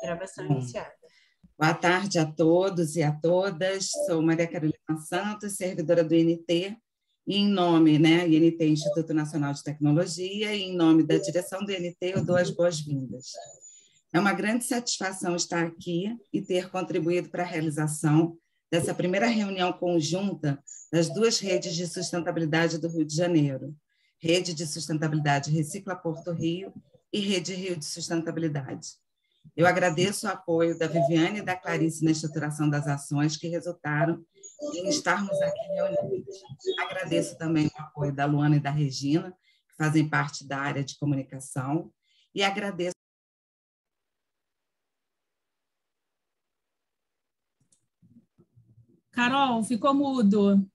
Gravação iniciada. Boa tarde a todos e a todas. Sou Maria Carolina Santos, servidora do INT, e em nome, INT, Instituto Nacional de Tecnologia, e em nome da direção do INT, eu dou as boas-vindas. É uma grande satisfação estar aqui e ter contribuído para a realização dessa primeira reunião conjunta das duas redes de sustentabilidade do Rio de Janeiro, Rede de Sustentabilidade Recicla Porto Rio e Rede Rio de Sustentabilidade. Eu agradeço o apoio da Viviane e da Clarice na estruturação das ações que resultaram em estarmos aqui reunidos. Agradeço também o apoio da Luana e da Regina, que fazem parte da área de comunicação, e agradeço. Carol, ficou mudo.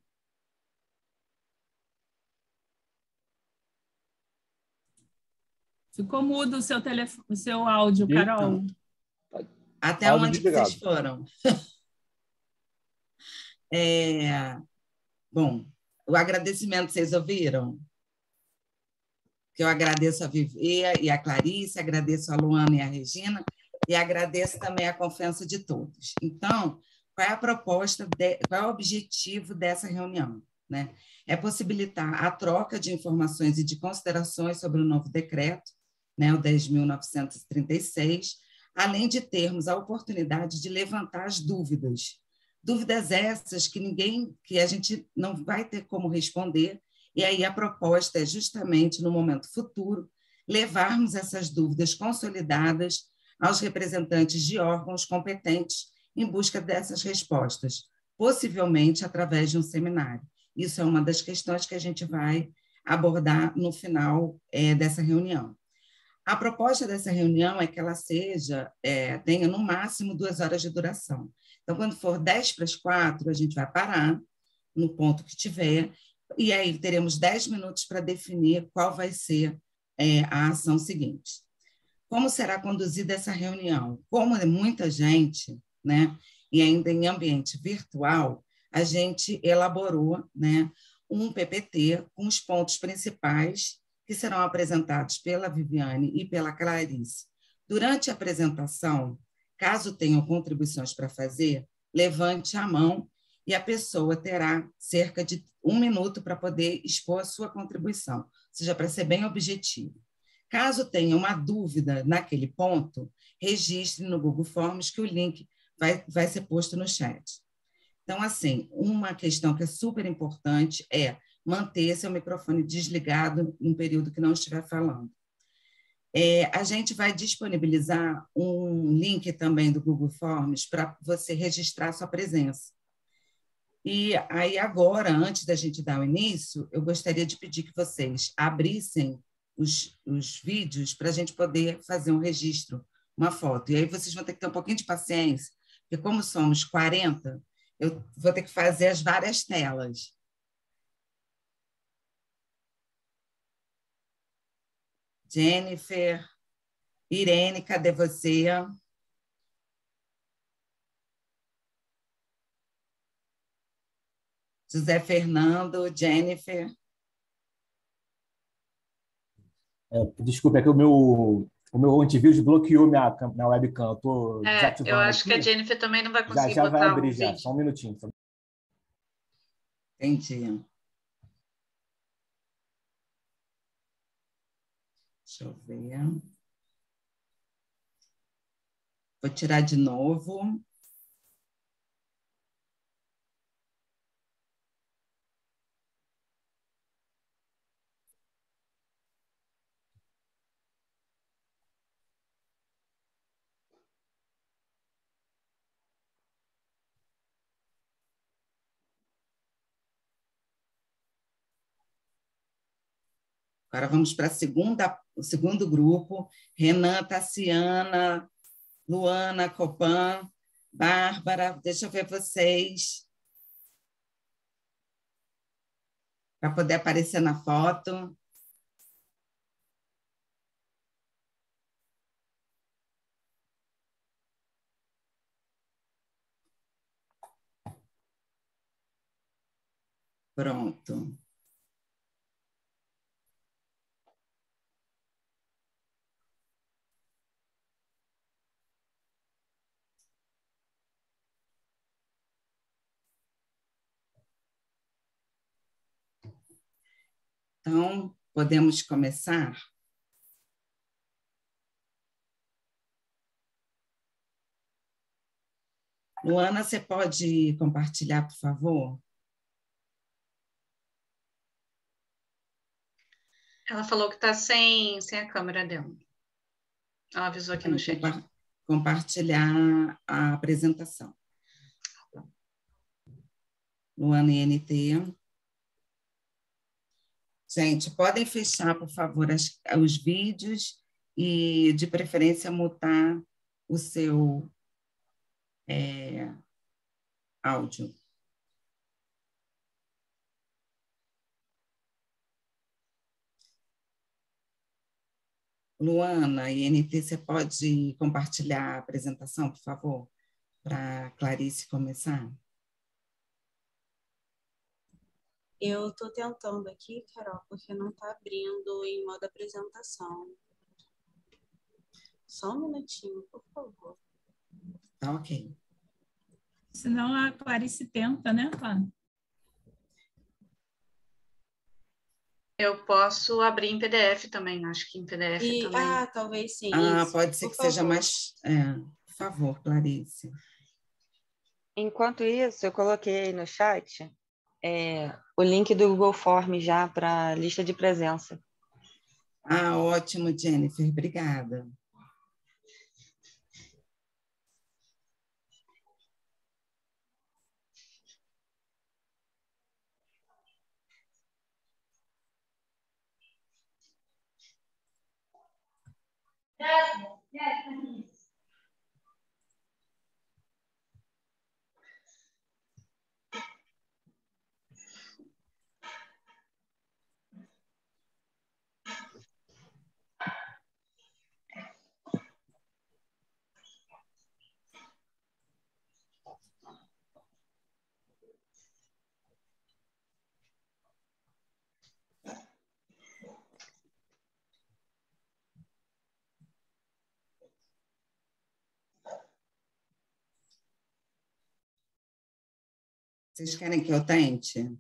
Ficou mudo o seu telefone, o seu áudio, Carol. Até áudio onde vocês foram? Bom, o agradecimento vocês ouviram? Que eu agradeço a Vivi e a Clarice, agradeço a Luana e a Regina, e agradeço também a confiança de todos. Então, qual é a proposta, qual é o objetivo dessa reunião? É possibilitar a troca de informações e de considerações sobre o novo decreto, o 10.936, além de termos a oportunidade de levantar as dúvidas. Dúvidas essas que a gente não vai ter como responder, e aí a proposta é justamente, no momento futuro, levarmos essas dúvidas consolidadas aos representantes de órgãos competentes em busca dessas respostas, possivelmente através de um seminário. Isso é uma das questões que a gente vai abordar no final dessa reunião. A proposta dessa reunião é que ela tenha no máximo 2 horas de duração. Então, quando for 3:10, a gente vai parar no ponto que tiver, e aí teremos 10 minutos para definir qual vai ser a ação seguinte. Como será conduzida essa reunião? Como é muita gente, e ainda em ambiente virtual, a gente elaborou um PPT com os pontos principais que serão apresentados pela Viviane e pela Clarice. Durante a apresentação, caso tenham contribuições para fazer, levante a mão e a pessoa terá cerca de 1 minuto para poder expor a sua contribuição, ou seja, para ser bem objetivo. Caso tenha uma dúvida naquele ponto, registre no Google Forms que o link vai ser posto no chat. Então, assim, uma questão que é super importante é manter seu microfone desligado num período que não estiver falando. A gente vai disponibilizar um link também do Google Forms para você registrar sua presença. E aí agora, antes da gente dar o início, eu gostaria de pedir que vocês abrissem os vídeos para a gente poder fazer um registro, uma foto. E aí vocês vão ter que ter um pouquinho de paciência, porque como somos 40, eu vou ter que fazer as várias telas. Jennifer, Irene, cadê você? José Fernando, Jennifer. Desculpa, é que o meu antivírus bloqueou minha webcam. Estou desativando eu acho aqui. que a Jennifer também não vai conseguir já vai botar abrir o já, vídeo. só um minutinho. Entendi. Deixa eu ver. Vou tirar de novo. Agora vamos para o segundo grupo. Renan, Tassiana, Luana, Copan, Bárbara, deixa eu ver vocês. Para poder aparecer na foto. Pronto. Então, podemos começar? Luana, você pode compartilhar, por favor? Ela falou que está sem a câmera dela. Ela avisou aqui no chat. Compartilhar a apresentação. Luana INT. Gente, podem fechar, por favor, os vídeos e, de preferência, mutar o seu áudio. Luana, INT, você pode compartilhar a apresentação, por favor, para a Clarice começar? Eu estou tentando aqui, Carol, porque não está abrindo em modo apresentação. Só um minutinho, por favor. Tá ok. Senão a Clarice tenta, né, Clara? Eu posso abrir em PDF também, acho que em PDF também. Talvez sim. Isso. Pode ser que seja mais... por favor, Clarice. Enquanto isso, eu coloquei no chat o link do Google Form já para a lista de presença. Ótimo, Jennifer, obrigada. Vocês querem que eu tente?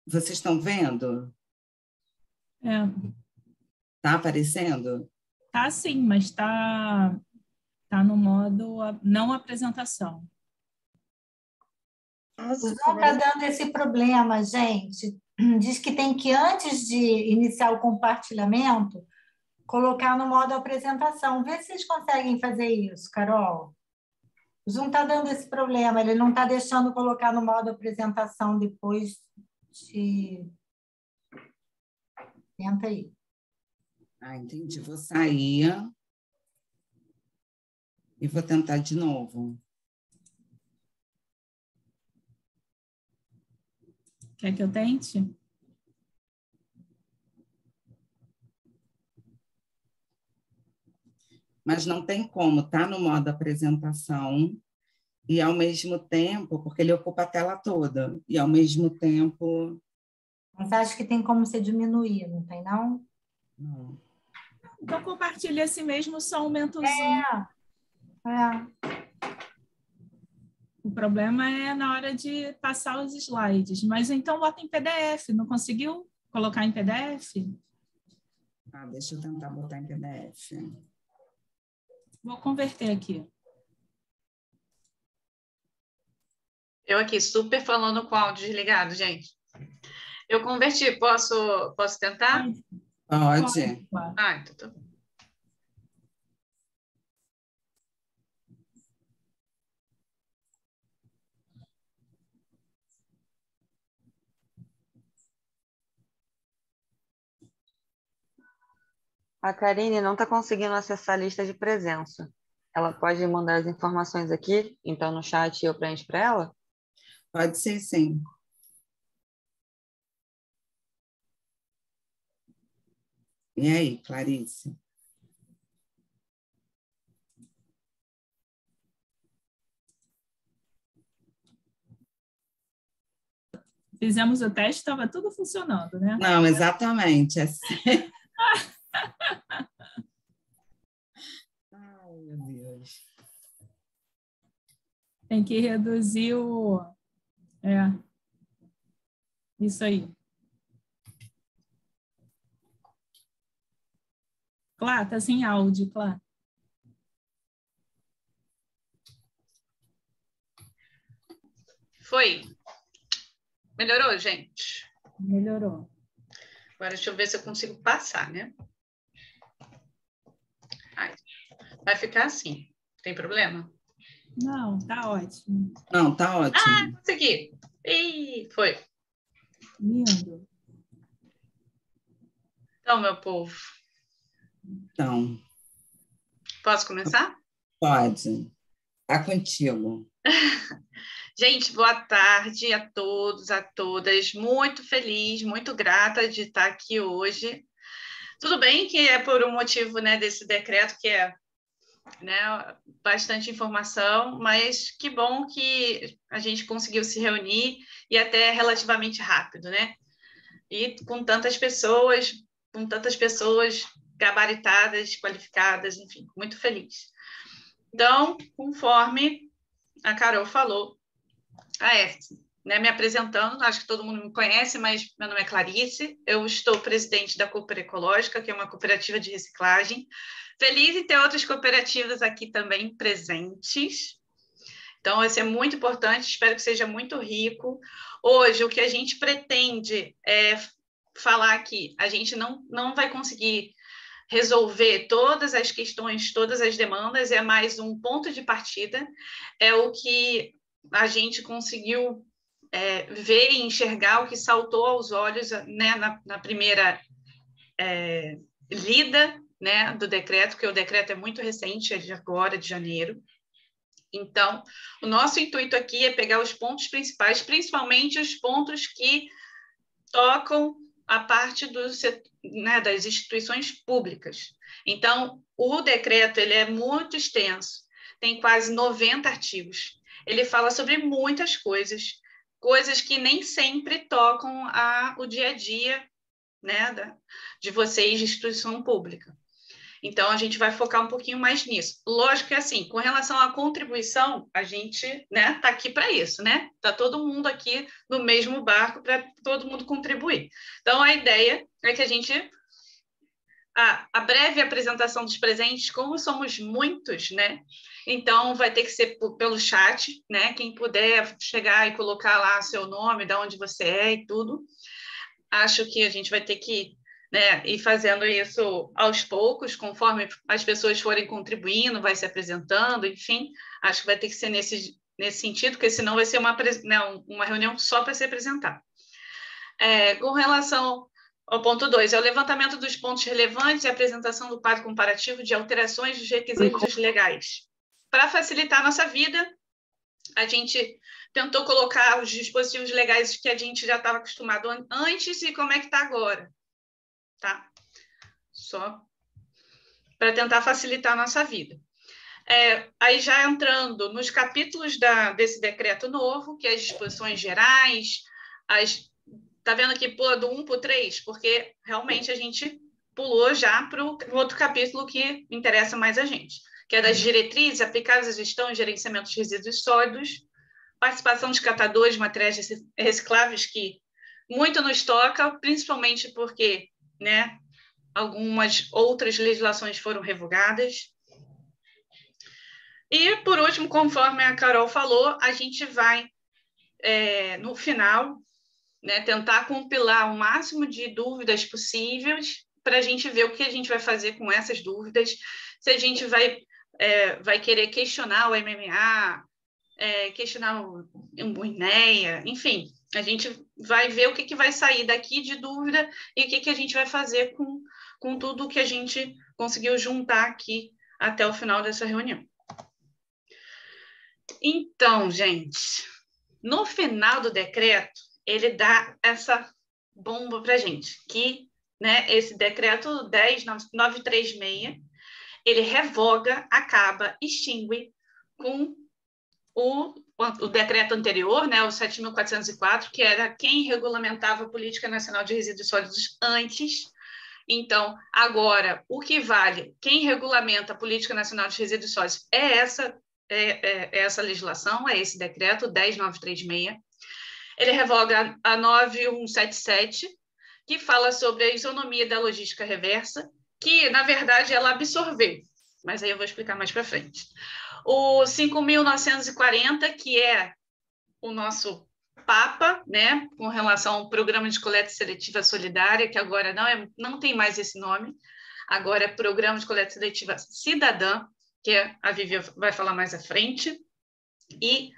Vocês estão vendo? Está aparecendo? Tá sim, mas está no modo não apresentação. O Zoom está dando esse problema, gente. Diz que tem que, antes de iniciar o compartilhamento, colocar no modo apresentação. Vê se vocês conseguem fazer isso, Carol. O Zoom está dando esse problema, ele não está deixando colocar no modo apresentação depois de... Tenta aí. Entendi. Vou sair e vou tentar de novo. Quer que eu tente? Mas não tem como, tá no modo apresentação e, ao mesmo tempo, porque ele ocupa a tela toda, e, ao mesmo tempo... Mas acho que tem como você diminuir, não tem, não? Não. Então, compartilha esse mesmo, só aumenta o zoom. O problema é na hora de passar os slides. Mas então bota em PDF. Não conseguiu colocar em PDF? Deixa eu tentar botar em PDF. Vou converter aqui. Eu aqui, super falando com o áudio desligado, gente. Eu converti, posso tentar? Pode. Então tá bom. A Karine não está conseguindo acessar a lista de presença. Ela pode mandar as informações aqui, então no chat eu preencho para ela? Pode ser, sim. E aí, Clarice? Fizemos o teste, estava tudo funcionando, né? Não, exatamente. Ai, meu Deus. Tem que reduzir o... Isso aí. Clá, tá sem áudio, Clá. Foi. Melhorou, gente? Melhorou. Agora deixa eu ver se eu consigo passar, né? Ai, vai ficar assim. Tem problema? Não, tá ótimo. Não, tá ótimo. Consegui. Ih, foi. Lindo. Então, meu povo, Então, posso começar? pode. Tá contigo. Gente, boa tarde a todos, a todas. Muito feliz, muito grata de estar aqui hoje. Tudo bem que é por um motivo, né, desse decreto que é, né, bastante informação, mas que bom que a gente conseguiu se reunir e até relativamente rápido, né? E com tantas pessoas gabaritadas, qualificadas, enfim, muito feliz. Então, conforme a Carol falou, né, me apresentando, acho que todo mundo me conhece, mas meu nome é Clarice, eu estou presidente da Cooper Ecológica, que é uma cooperativa de reciclagem. Feliz em ter outras cooperativas aqui também presentes. Então, vai ser muito importante, espero que seja muito rico. Hoje, o que a gente pretende é falar aqui, a gente não vai conseguir resolver todas as questões, todas as demandas, é mais um ponto de partida, é o que a gente conseguiu ver e enxergar, o que saltou aos olhos, né, na primeira lida, né, do decreto, porque o decreto é muito recente, é de agora, de janeiro. Então, o nosso intuito aqui é pegar os pontos principais, principalmente os pontos que tocam a parte né, das instituições públicas. Então, o decreto ele é muito extenso, tem quase 90 artigos. Ele fala sobre muitas coisas que nem sempre tocam o dia a dia, né, de vocês de instituição pública. Então, a gente vai focar um pouquinho mais nisso. Lógico que, assim, com relação à contribuição, a gente, né, está aqui para isso, né? Está todo mundo aqui no mesmo barco para todo mundo contribuir. Então, a ideia é que a gente... A breve apresentação dos presentes, como somos muitos, né? Então, vai ter que ser pelo chat, né? Quem puder chegar e colocar lá seu nome, de onde você é e tudo. Acho que a gente vai ter que, né, ir fazendo isso aos poucos, conforme as pessoas forem contribuindo, vai se apresentando, enfim. Acho que vai ter que ser nesse sentido, porque senão vai ser uma reunião só para se apresentar. Com relação ao ponto 2, é o levantamento dos pontos relevantes e a apresentação do quadro comparativo de alterações dos requisitos legais. Para facilitar a nossa vida, a gente tentou colocar os dispositivos legais que a gente já estava acostumado antes e como é que está agora. Tá? Só para tentar facilitar a nossa vida. Aí já entrando nos capítulos desse decreto novo, que é as disposições gerais, tá vendo que pula do 1 para o 3? Porque realmente a gente pulou já para o outro capítulo que interessa mais a gente, que é das diretrizes aplicadas à gestão e gerenciamento de resíduos sólidos, participação dos catadores de materiais recicláveis, que muito nos toca, principalmente porque, né, algumas outras legislações foram revogadas. E, por último, conforme a Carol falou, a gente vai, no final, né, tentar compilar o máximo de dúvidas possíveis para a gente ver o que a gente vai fazer com essas dúvidas, se a gente vai querer questionar o MMA, questionar o INEA, enfim, a gente vai ver o que vai sair daqui de dúvida e o que a gente vai fazer com tudo que a gente conseguiu juntar aqui até o final dessa reunião. Então, gente, no final do decreto, ele dá essa bomba para a gente, que, né, esse decreto 10.936, ele revoga, acaba, extingue com o decreto anterior, né, o 7.404, que era quem regulamentava a Política Nacional de Resíduos Sólidos antes, Então, agora, o que vale, quem regulamenta a Política Nacional de Resíduos Sólidos é essa legislação, é esse decreto 10.936. Ele revoga a 9.177, que fala sobre a isonomia da logística reversa, que, na verdade, ela absorveu, mas aí eu vou explicar mais para frente. O 5.940, que é o nosso PAPA, né, com relação ao Programa de Coleta Seletiva Solidária, que agora não tem mais esse nome, agora é Programa de Coleta Seletiva Cidadã, que a Vivi vai falar mais à frente, e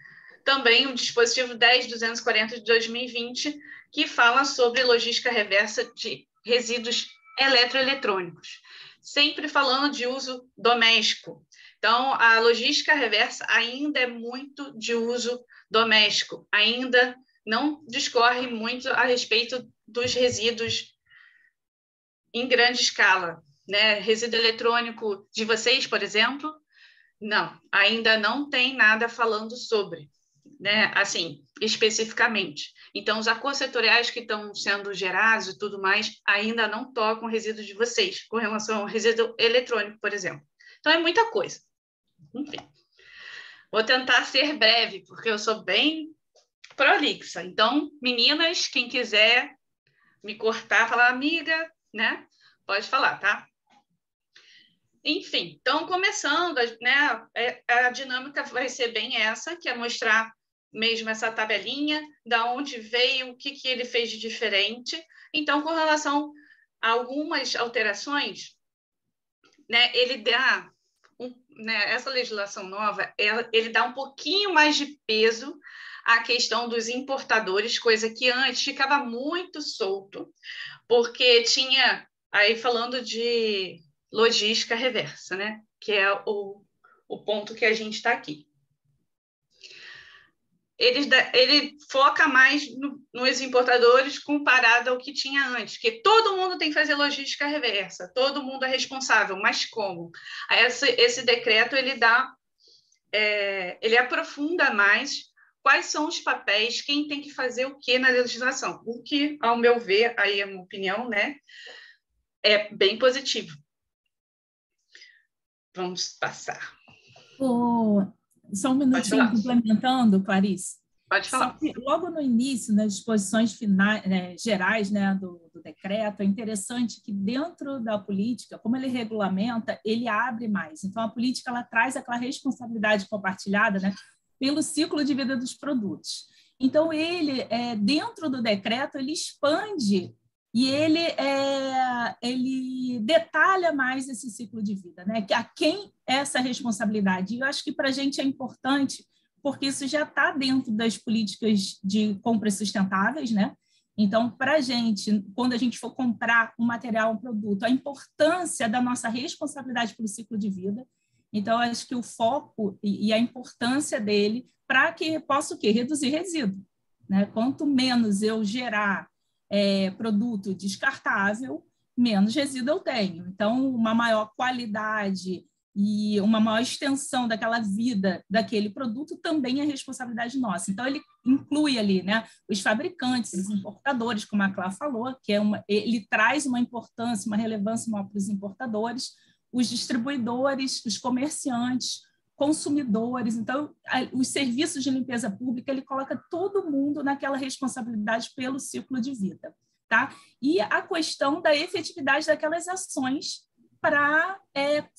também o dispositivo 10.240 de 2020, que fala sobre logística reversa de resíduos eletroeletrônicos, sempre falando de uso doméstico. Então, a logística reversa ainda é muito de uso doméstico, ainda não discorre muito a respeito dos resíduos em grande escala, né? Resíduo eletrônico de vocês, por exemplo, não, ainda não tem nada falando sobre, né? Assim, especificamente. Então, os acordos setoriais que estão sendo gerados e tudo mais ainda não tocam resíduos de vocês, com relação ao resíduo eletrônico, por exemplo. Então, é muita coisa. Enfim. Vou tentar ser breve, porque eu sou bem prolixa. Então, meninas, quem quiser me cortar, falar, amiga, né? Pode falar, tá? Enfim, então, começando, né? A dinâmica vai ser bem essa, que é mostrar mesmo essa tabelinha, da onde veio, o que ele fez de diferente. Então, com relação a algumas alterações, né, ele dá, né, essa legislação nova, ele dá um pouquinho mais de peso à questão dos importadores, coisa que antes ficava muito solto, porque tinha, aí falando de logística reversa, né, que é o ponto que a gente está aqui. Ele foca mais nos importadores comparado ao que tinha antes, que todo mundo tem que fazer logística reversa, todo mundo é responsável, mas como? Esse decreto ele aprofunda mais quais são os papéis, quem tem que fazer o que na legislação, o que, ao meu ver, aí é uma opinião, né, é bem positivo. Vamos passar. Só um minutinho, complementando, Clarice. Pode falar. Só que logo no início, nas disposições finais, gerais, né, do decreto, é interessante que dentro da política, como ele regulamenta, ele abre mais. Então, a política ela traz aquela responsabilidade compartilhada, né, pelo ciclo de vida dos produtos. Então, ele, dentro do decreto, ele expande e ele detalha mais esse ciclo de vida, né? A quem é essa responsabilidade? E eu acho que para a gente é importante, porque isso já está dentro das políticas de compras sustentáveis, né? Então, para a gente, quando a gente for comprar um material, um produto, a importância da nossa responsabilidade pelo ciclo de vida. Então, eu acho que o foco e a importância dele para que possa o quê? Reduzir resíduo, né? Quanto menos eu gerar produto descartável, menos resíduo eu tenho. Então, uma maior qualidade e uma maior extensão daquela vida daquele produto também é responsabilidade nossa. Então, ele inclui ali, né, os fabricantes, os importadores, como a Clara falou, que ele traz uma importância, uma relevância maior para os importadores, os distribuidores, os comerciantes, consumidores. Então, os serviços de limpeza pública, ele coloca todo mundo naquela responsabilidade pelo ciclo de vida, tá? E a questão da efetividade daquelas ações para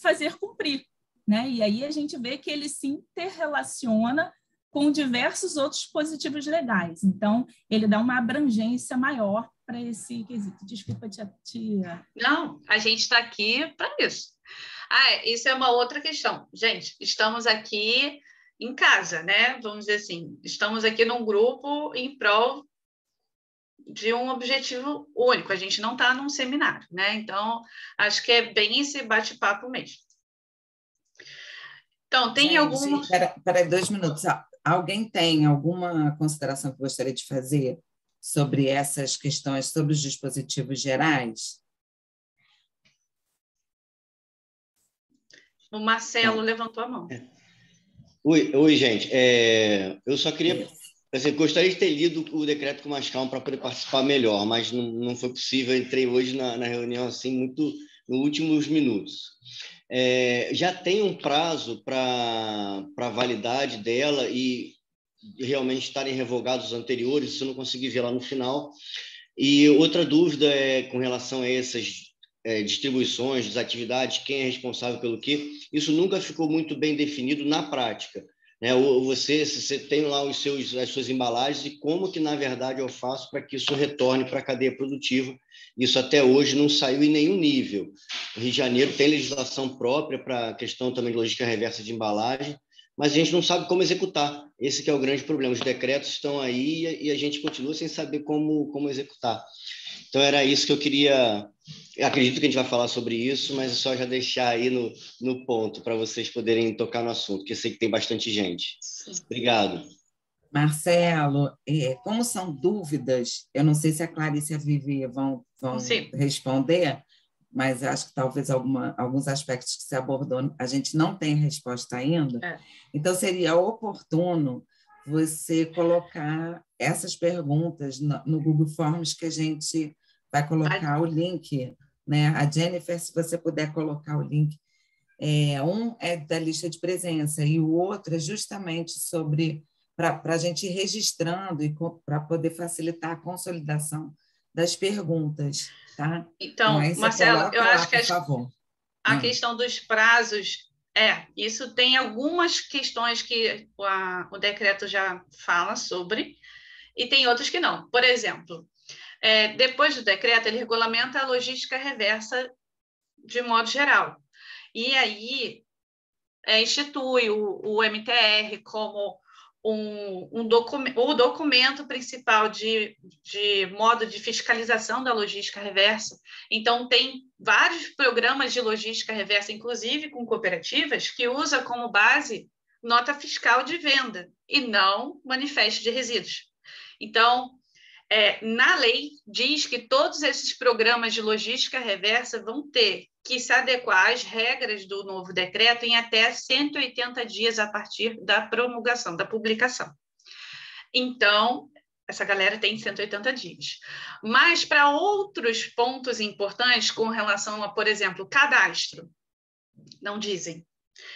fazer cumprir, né? E aí a gente vê que ele se interrelaciona com diversos outros dispositivos legais. Então, ele dá uma abrangência maior para esse quesito. Desculpa, tia. Não, a gente está aqui para isso. Isso é uma outra questão. Gente, estamos aqui em casa, né? Vamos dizer assim, estamos aqui num grupo em prol de um objetivo único. A gente não está num seminário, né? Então, acho que é bem esse bate-papo mesmo. Então, tem alguns... Espera 2 minutos. Alguém tem alguma consideração que gostaria de fazer sobre essas questões, sobre os dispositivos gerais? O Marcelo levantou a mão. Oi, gente. Eu só queria Assim, gostaria de ter lido o decreto com mais calma para poder participar melhor, mas não foi possível. Eu entrei hoje na reunião assim, muito nos últimos minutos. Já tem um prazo para validade dela e realmente estarem revogados os anteriores, isso eu não consegui ver lá no final. E outra dúvida é com relação a essas distribuições, desatividades, quem é responsável pelo quê. Isso nunca ficou muito bem definido na prática. Você tem lá as suas embalagens e como que, na verdade, eu faço para que isso retorne para a cadeia produtiva. Isso até hoje não saiu em nenhum nível. O Rio de Janeiro tem legislação própria para a questão também de logística reversa de embalagem, mas a gente não sabe como executar. Esse que é o grande problema. Os decretos estão aí e a gente continua sem saber como executar. Então, era isso que eu queria... Eu acredito que a gente vai falar sobre isso, mas é só já deixar aí no ponto para vocês poderem tocar no assunto, porque eu sei que tem bastante gente. Obrigado. Marcelo, como são dúvidas, eu não sei se a Clarice e a Vivi vão responder, mas acho que talvez alguns aspectos que você abordou, a gente não tem resposta ainda. Então, seria oportuno você colocar essas perguntas no Google Forms, que a gente vai colocar o link, né? A Jennifer, se você puder colocar o link. Um é da lista de presença e o outro é justamente sobre para a gente ir registrando e para poder facilitar a consolidação das perguntas, tá? Então Marcelo, eu acho que a questão dos prazos isso tem algumas questões que o decreto já fala sobre e tem outras que não. Por exemplo, depois do decreto, ele regulamenta a logística reversa de modo geral. E aí institui o MTR como o documento principal de modo de fiscalização da logística reversa. Então, tem vários programas de logística reversa, inclusive com cooperativas, que usa como base nota fiscal de venda e não manifesto de resíduos. Então, na lei, diz que todos esses programas de logística reversa vão ter que se adequar às regras do novo decreto em até 180 dias a partir da promulgação, da publicação. Então, essa galera tem 180 dias. Mas, para outros pontos importantes com relação a, por exemplo, cadastro, não dizem.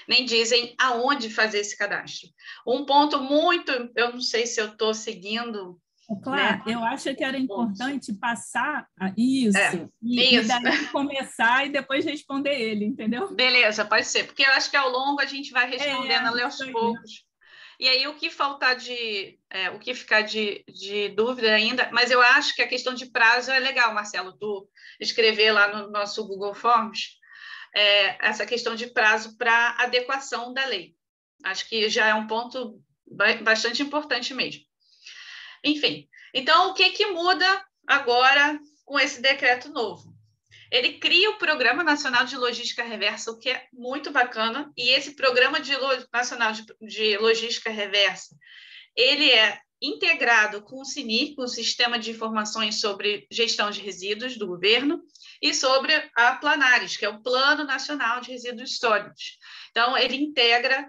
Nem dizem aonde fazer esse cadastro. Um ponto muito... Eu não sei se eu estou seguindo... Claro, eu acho que era importante passar isso, e daí começar e depois responder ele, entendeu? Beleza, pode ser, porque eu acho que ao longo a gente vai respondendo ali aos poucos. E aí o que faltar o que ficar de dúvida ainda, mas eu acho que a questão de prazo é legal, Marcelo, tu escrever lá no nosso Google Forms essa questão de prazo para adequação da lei. Acho que já é um ponto bastante importante mesmo. Enfim, então, o que muda agora com esse decreto novo? Ele cria o Programa Nacional de Logística Reversa, o que é muito bacana, e esse Programa Nacional de Logística Reversa, ele é integrado com o SINI, com o Sistema de Informações sobre Gestão de Resíduos do Governo, e sobre a Planares, que é o Plano Nacional de Resíduos Sólidos. Então, ele integra...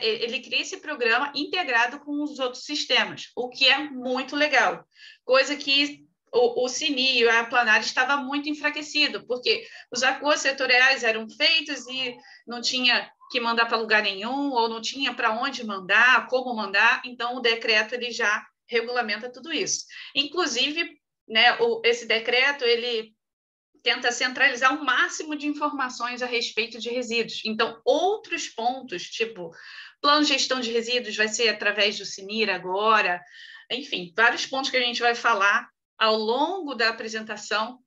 ele cria esse programa integrado com os outros sistemas, o que é muito legal, coisa que o SINI e a Planares estava muito enfraquecido, porque os acordos setoriais eram feitos e não tinha que mandar para lugar nenhum, ou não tinha para onde mandar, como mandar, então o decreto ele já regulamenta tudo isso. Inclusive, esse decreto, ele tenta centralizar o máximo de informações a respeito de resíduos. Então, outros pontos, tipo plano de gestão de resíduos vai ser através do SINIR agora, enfim, vários pontos que a gente vai falar ao longo da apresentação,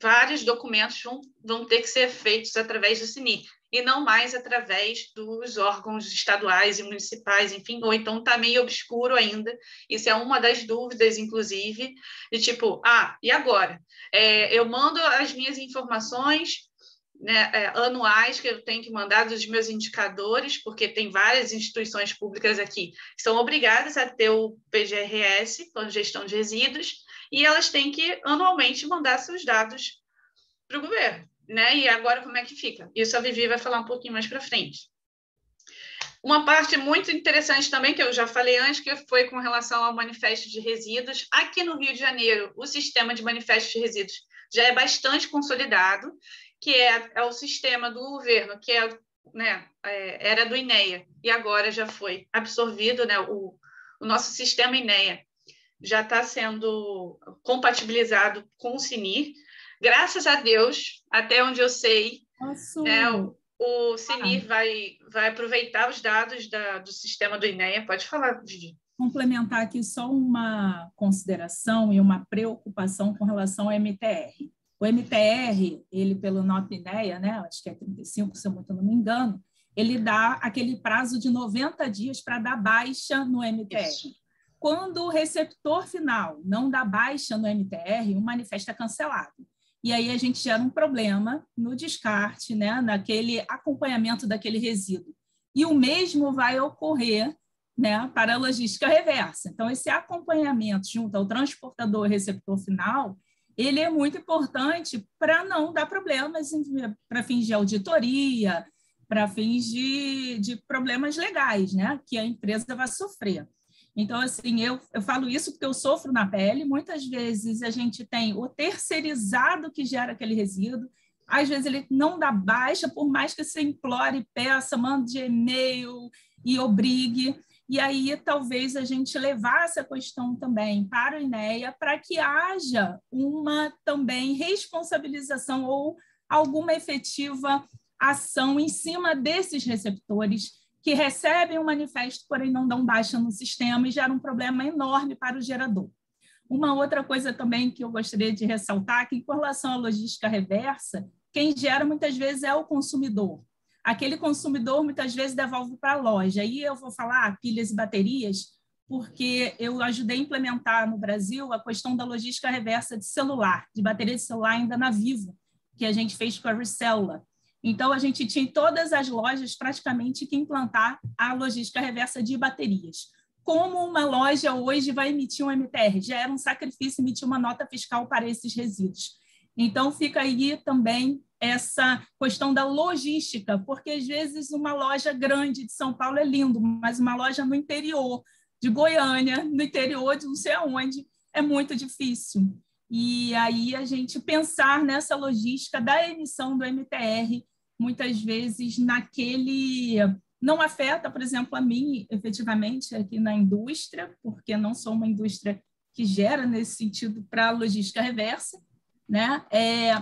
vários documentos vão ter que ser feitos através do SINIR, e não mais através dos órgãos estaduais e municipais, enfim, ou então está meio obscuro ainda. Isso é uma das dúvidas, inclusive, de tipo, e agora? Eu mando as minhas informações anuais que eu tenho que mandar dos meus indicadores, porque tem várias instituições públicas aqui que são obrigadas a ter o PGRS, Plano de Gestão de Resíduos, e elas têm que anualmente mandar seus dados para o governo. E agora como é que fica? Isso a Vivi vai falar um pouquinho mais para frente. Uma parte muito interessante também, que eu já falei antes, que foi com relação ao manifesto de resíduos. Aqui no Rio de Janeiro, o sistema de manifesto de resíduos já é bastante consolidado, que é o sistema do governo, que era do INEA, e agora já foi absorvido, né? O nosso sistema INEA já está sendo compatibilizado com o CNIR. Graças a Deus, até onde eu sei, o CNIR vai aproveitar os dados do sistema do INEA. Pode falar, Gigi. Complementar aqui só uma consideração e uma preocupação com relação ao MTR. O MTR, ele pelo nota INEA, né, acho que é 35, se eu muito não me engano, ele dá aquele prazo de 90 dias para dar baixa no MTR. Isso. Quando o receptor final não dá baixa no MTR, o manifesto é cancelado. E aí a gente gera um problema no descarte, né, naquele acompanhamento daquele resíduo. E o mesmo vai ocorrer, né, para a logística reversa. Então, esse acompanhamento junto ao transportador e receptor final, ele é muito importante para não dar problemas para fins de auditoria, para fins de problemas legais, né, que a empresa vai sofrer. Então, assim, eu falo isso porque eu sofro na pele. Muitas vezes a gente tem o terceirizado que gera aquele resíduo, às vezes ele não dá baixa, por mais que você implore, peça, mande e-mail e obrigue. E aí, talvez a gente levasse a questão também para o INEA para que haja uma também responsabilização ou alguma efetiva ação em cima desses receptores que recebem o manifesto, porém não dão baixa no sistema e gera um problema enorme para o gerador. Uma outra coisa também que eu gostaria de ressaltar, que com relação à logística reversa, quem gera muitas vezes é o consumidor. Aquele consumidor muitas vezes devolve para a loja. Aí eu vou falar pilhas e baterias, porque eu ajudei a implementar no Brasil a questão da logística reversa de celular, de bateria de celular ainda na Vivo, que a gente fez com a Reseller. Então, a gente tinha em todas as lojas praticamente que implantar a logística reversa de baterias. Como uma loja hoje vai emitir um MTR? Já era um sacrifício emitir uma nota fiscal para esses resíduos. Então, fica aí também essa questão da logística, porque às vezes uma loja grande de São Paulo é lindo, mas uma loja no interior de Goiânia, no interior de não sei aonde, é muito difícil. E aí a gente pensar nessa logística da emissão do MTR, muitas vezes naquele... Não afeta, por exemplo, a mim, efetivamente, aqui na indústria, porque não sou uma indústria que gera nesse sentido para a logística reversa, né?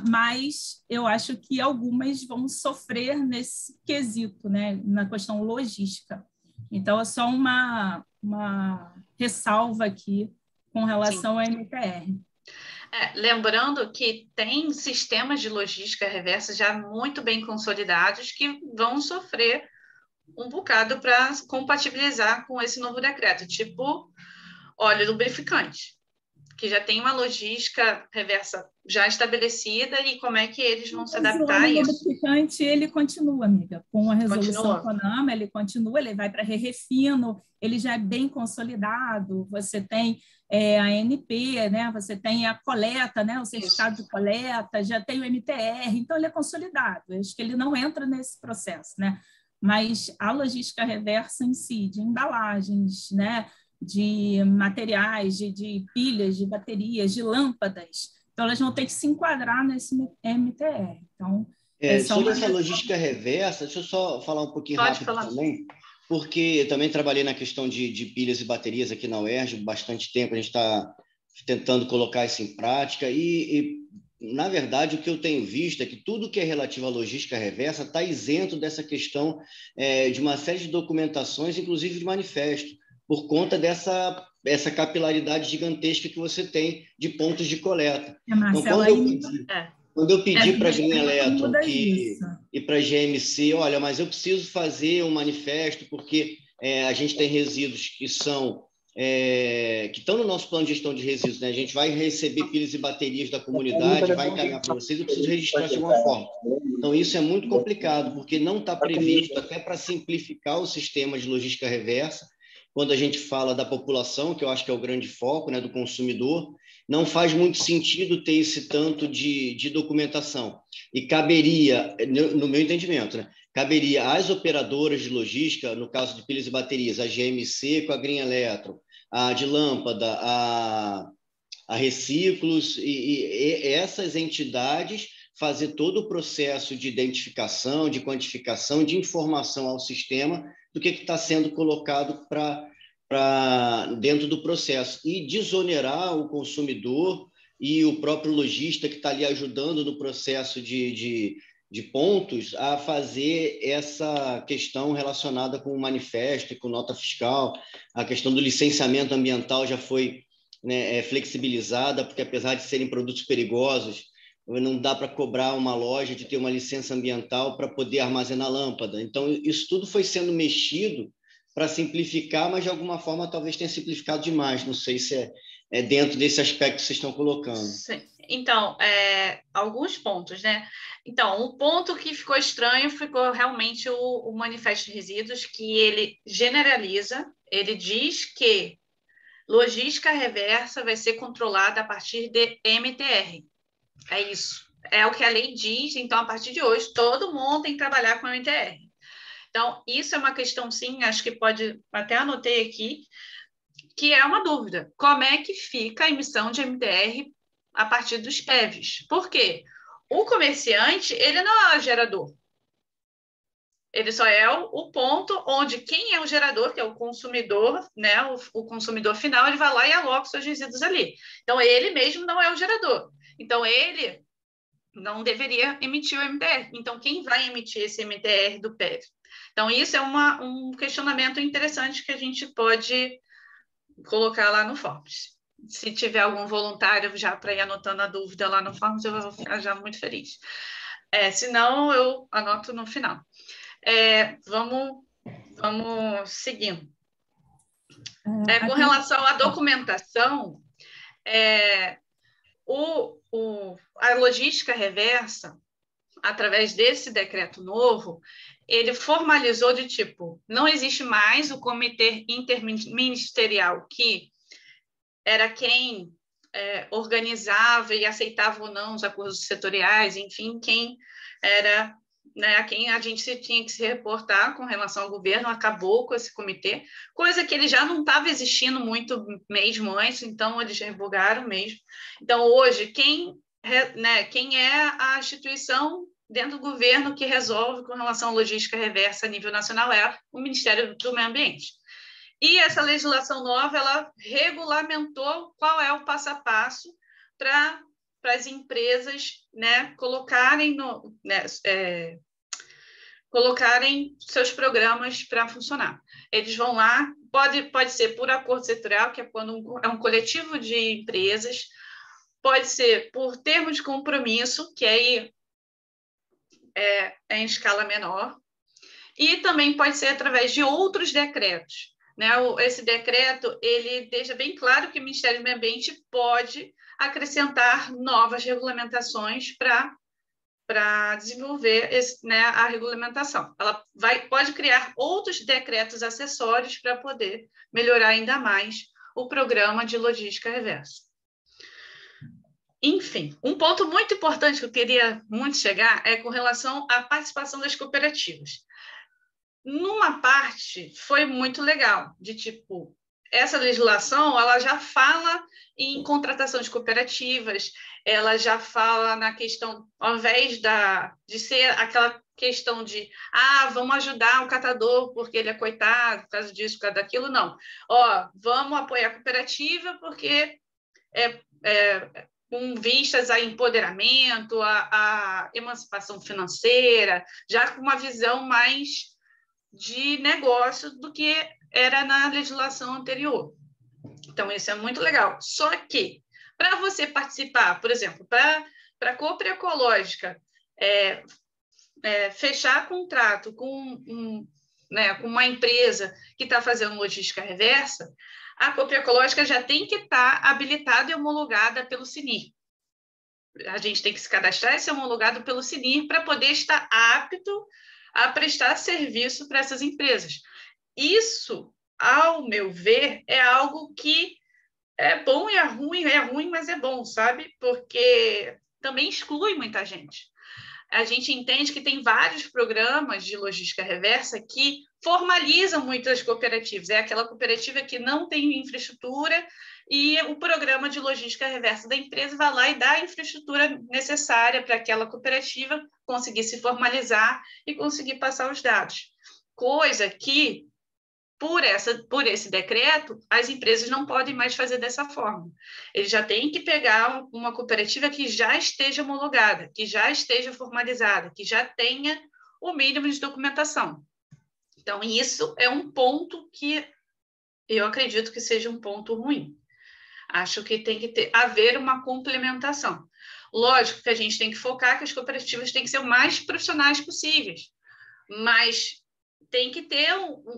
Mas eu acho que algumas vão sofrer nesse quesito, né? Na questão logística. Então, é só uma ressalva aqui com relação ao MTR. Lembrando que tem sistemas de logística reversa já muito bem consolidados que vão sofrer um bocado para compatibilizar com esse novo decreto, tipo óleo lubrificante, que já tem uma logística reversa já estabelecida, e como é que eles vão se adaptar a isso? O lubrificante, ele continua, amiga, com a resolução CONAMA, ele continua, ele vai para refino, ele já é bem consolidado, você tem a ANP, né? Você tem a coleta, né? O certificado de coleta, já tem o MTR, então ele é consolidado, acho que ele não entra nesse processo, né? Mas a logística reversa em si, de embalagens, né? De materiais, de pilhas, de baterias, de lâmpadas, então elas vão ter que se enquadrar nesse MTR. Então, sobre essa logística reversa, deixa eu só falar um pouquinho rápido também, porque eu também trabalhei na questão de pilhas e baterias aqui na UERJ bastante tempo, a gente está tentando colocar isso em prática e, na verdade, o que eu tenho visto é que tudo que é relativo à logística reversa está isento dessa questão de uma série de documentações, inclusive de manifesto, por conta dessa capilaridade gigantesca que você tem de pontos de coleta. Marcela, então, quando eu pedi para a Green Electron e para a GMC, olha, mas eu preciso fazer um manifesto porque a gente tem resíduos que estão no nosso plano de gestão de resíduos, né? A gente vai receber pilhas e baterias da comunidade, vai encaminhar para vocês, eu preciso registrar de alguma forma. Então, isso é muito complicado, porque não está previsto, até para simplificar o sistema de logística reversa, quando a gente fala da população, que eu acho que é o grande foco, né, do consumidor, não faz muito sentido ter esse tanto de documentação. E caberia, no meu entendimento, né, caberia às operadoras de logística, no caso de pilhas e baterias, a GMC com a Green Electron, a de lâmpada, a Reciclos, e essas entidades fazer todo o processo de identificação, de quantificação, de informação ao sistema do que está sendo colocado dentro do processo e desonerar o consumidor e o próprio lojista que está ali ajudando no processo de pontos a fazer essa questão relacionada com o manifesto e com nota fiscal. A questão do licenciamento ambiental já foi, né, flexibilizada, porque apesar de serem produtos perigosos, não dá para cobrar uma loja de ter uma licença ambiental para poder armazenar lâmpada. Então, isso tudo foi sendo mexido para simplificar, mas de alguma forma talvez tenha simplificado demais. Não sei se é dentro desse aspecto que vocês estão colocando. Sim. Então, alguns pontos, né? Então, um ponto que ficou estranho ficou realmente o manifesto de resíduos, que ele generaliza, ele diz que logística reversa vai ser controlada a partir de MTR. É isso. É o que a lei diz. Então, a partir de hoje, todo mundo tem que trabalhar com MTR. Então, isso é uma questão, sim, acho que pode, até anotei aqui, que é uma dúvida. Como é que fica a emissão de MTR a partir dos PEVs? Por quê? O comerciante, ele não é o gerador. Ele só é o ponto onde quem é o gerador, que é o consumidor, né, o consumidor final, ele vai lá e aloca os seus resíduos ali. Então, ele mesmo não é o gerador. Então, ele não deveria emitir o MTR. Então, quem vai emitir esse MTR do PEV? Então, isso é um questionamento interessante que a gente pode colocar lá no Forms. Se tiver algum voluntário já para ir anotando a dúvida lá no Forms, eu vou ficar já muito feliz. Se não, eu anoto no final. Vamos seguindo. Com relação à documentação, a logística reversa, através desse decreto novo, ele formalizou de tipo, não existe mais o comitê interministerial, que era quem organizava e aceitava ou não os acordos setoriais, enfim, quem era, né, a quem a gente tinha que se reportar com relação ao governo, acabou com esse comitê, coisa que ele já não estava existindo muito mesmo antes, então eles revogaram mesmo. Então, hoje, quem é a instituição dentro do governo que resolve com relação à logística reversa a nível nacional é o Ministério do Meio Ambiente. E essa legislação nova, ela regulamentou qual é o passo a passo para as empresas, né, colocarem seus programas para funcionar. Eles vão lá, pode ser por acordo setorial, que é quando é um coletivo de empresas, pode ser por termo de compromisso, que aí é em escala menor, e também pode ser através de outros decretos. Né? Esse decreto, ele deixa bem claro que o Ministério do Meio Ambiente pode acrescentar novas regulamentações para desenvolver a regulamentação. Ela pode criar outros decretos acessórios para poder melhorar ainda mais o programa de logística reversa. Enfim, um ponto muito importante que eu queria muito chegar é com relação à participação das cooperativas. Numa parte, foi muito legal, de tipo, essa legislação, ela já fala em contratação de cooperativas, ela já fala na questão, ao invés de ser aquela questão de, vamos ajudar o catador porque ele é coitado, por causa disso, por causa daquilo, não. Vamos apoiar a cooperativa porque com vistas a empoderamento, a emancipação financeira, já com uma visão mais de negócio do que era na legislação anterior. Então, isso é muito legal. Só que, para você participar, por exemplo, para a Coopera Ecológica fechar contrato com uma empresa que está fazendo logística reversa, a Coopera Ecológica já tem que estar habilitada e homologada pelo CNIR. A gente tem que se cadastrar e ser homologado pelo CNIR para poder estar apto a prestar serviço para essas empresas. Isso, ao meu ver, é algo que é bom e é ruim, mas é bom, sabe? Porque também exclui muita gente. a gente entende que tem vários programas de logística reversa que formalizam muitas cooperativas. É aquela cooperativa que não tem infraestrutura e o programa de logística reversa da empresa vai lá e dá a infraestrutura necessária para aquela cooperativa conseguir se formalizar e conseguir passar os dados. Coisa que, por esse decreto, as empresas não podem mais fazer dessa forma. Eles já têm que pegar uma cooperativa que já esteja homologada, que já esteja formalizada, que já tenha o mínimo de documentação. Então, isso é um ponto que eu acredito que seja um ponto ruim. Acho que tem que haver uma complementação. Lógico que a gente tem que focar que as cooperativas têm que ser o mais profissionais possíveis, mas tem que ter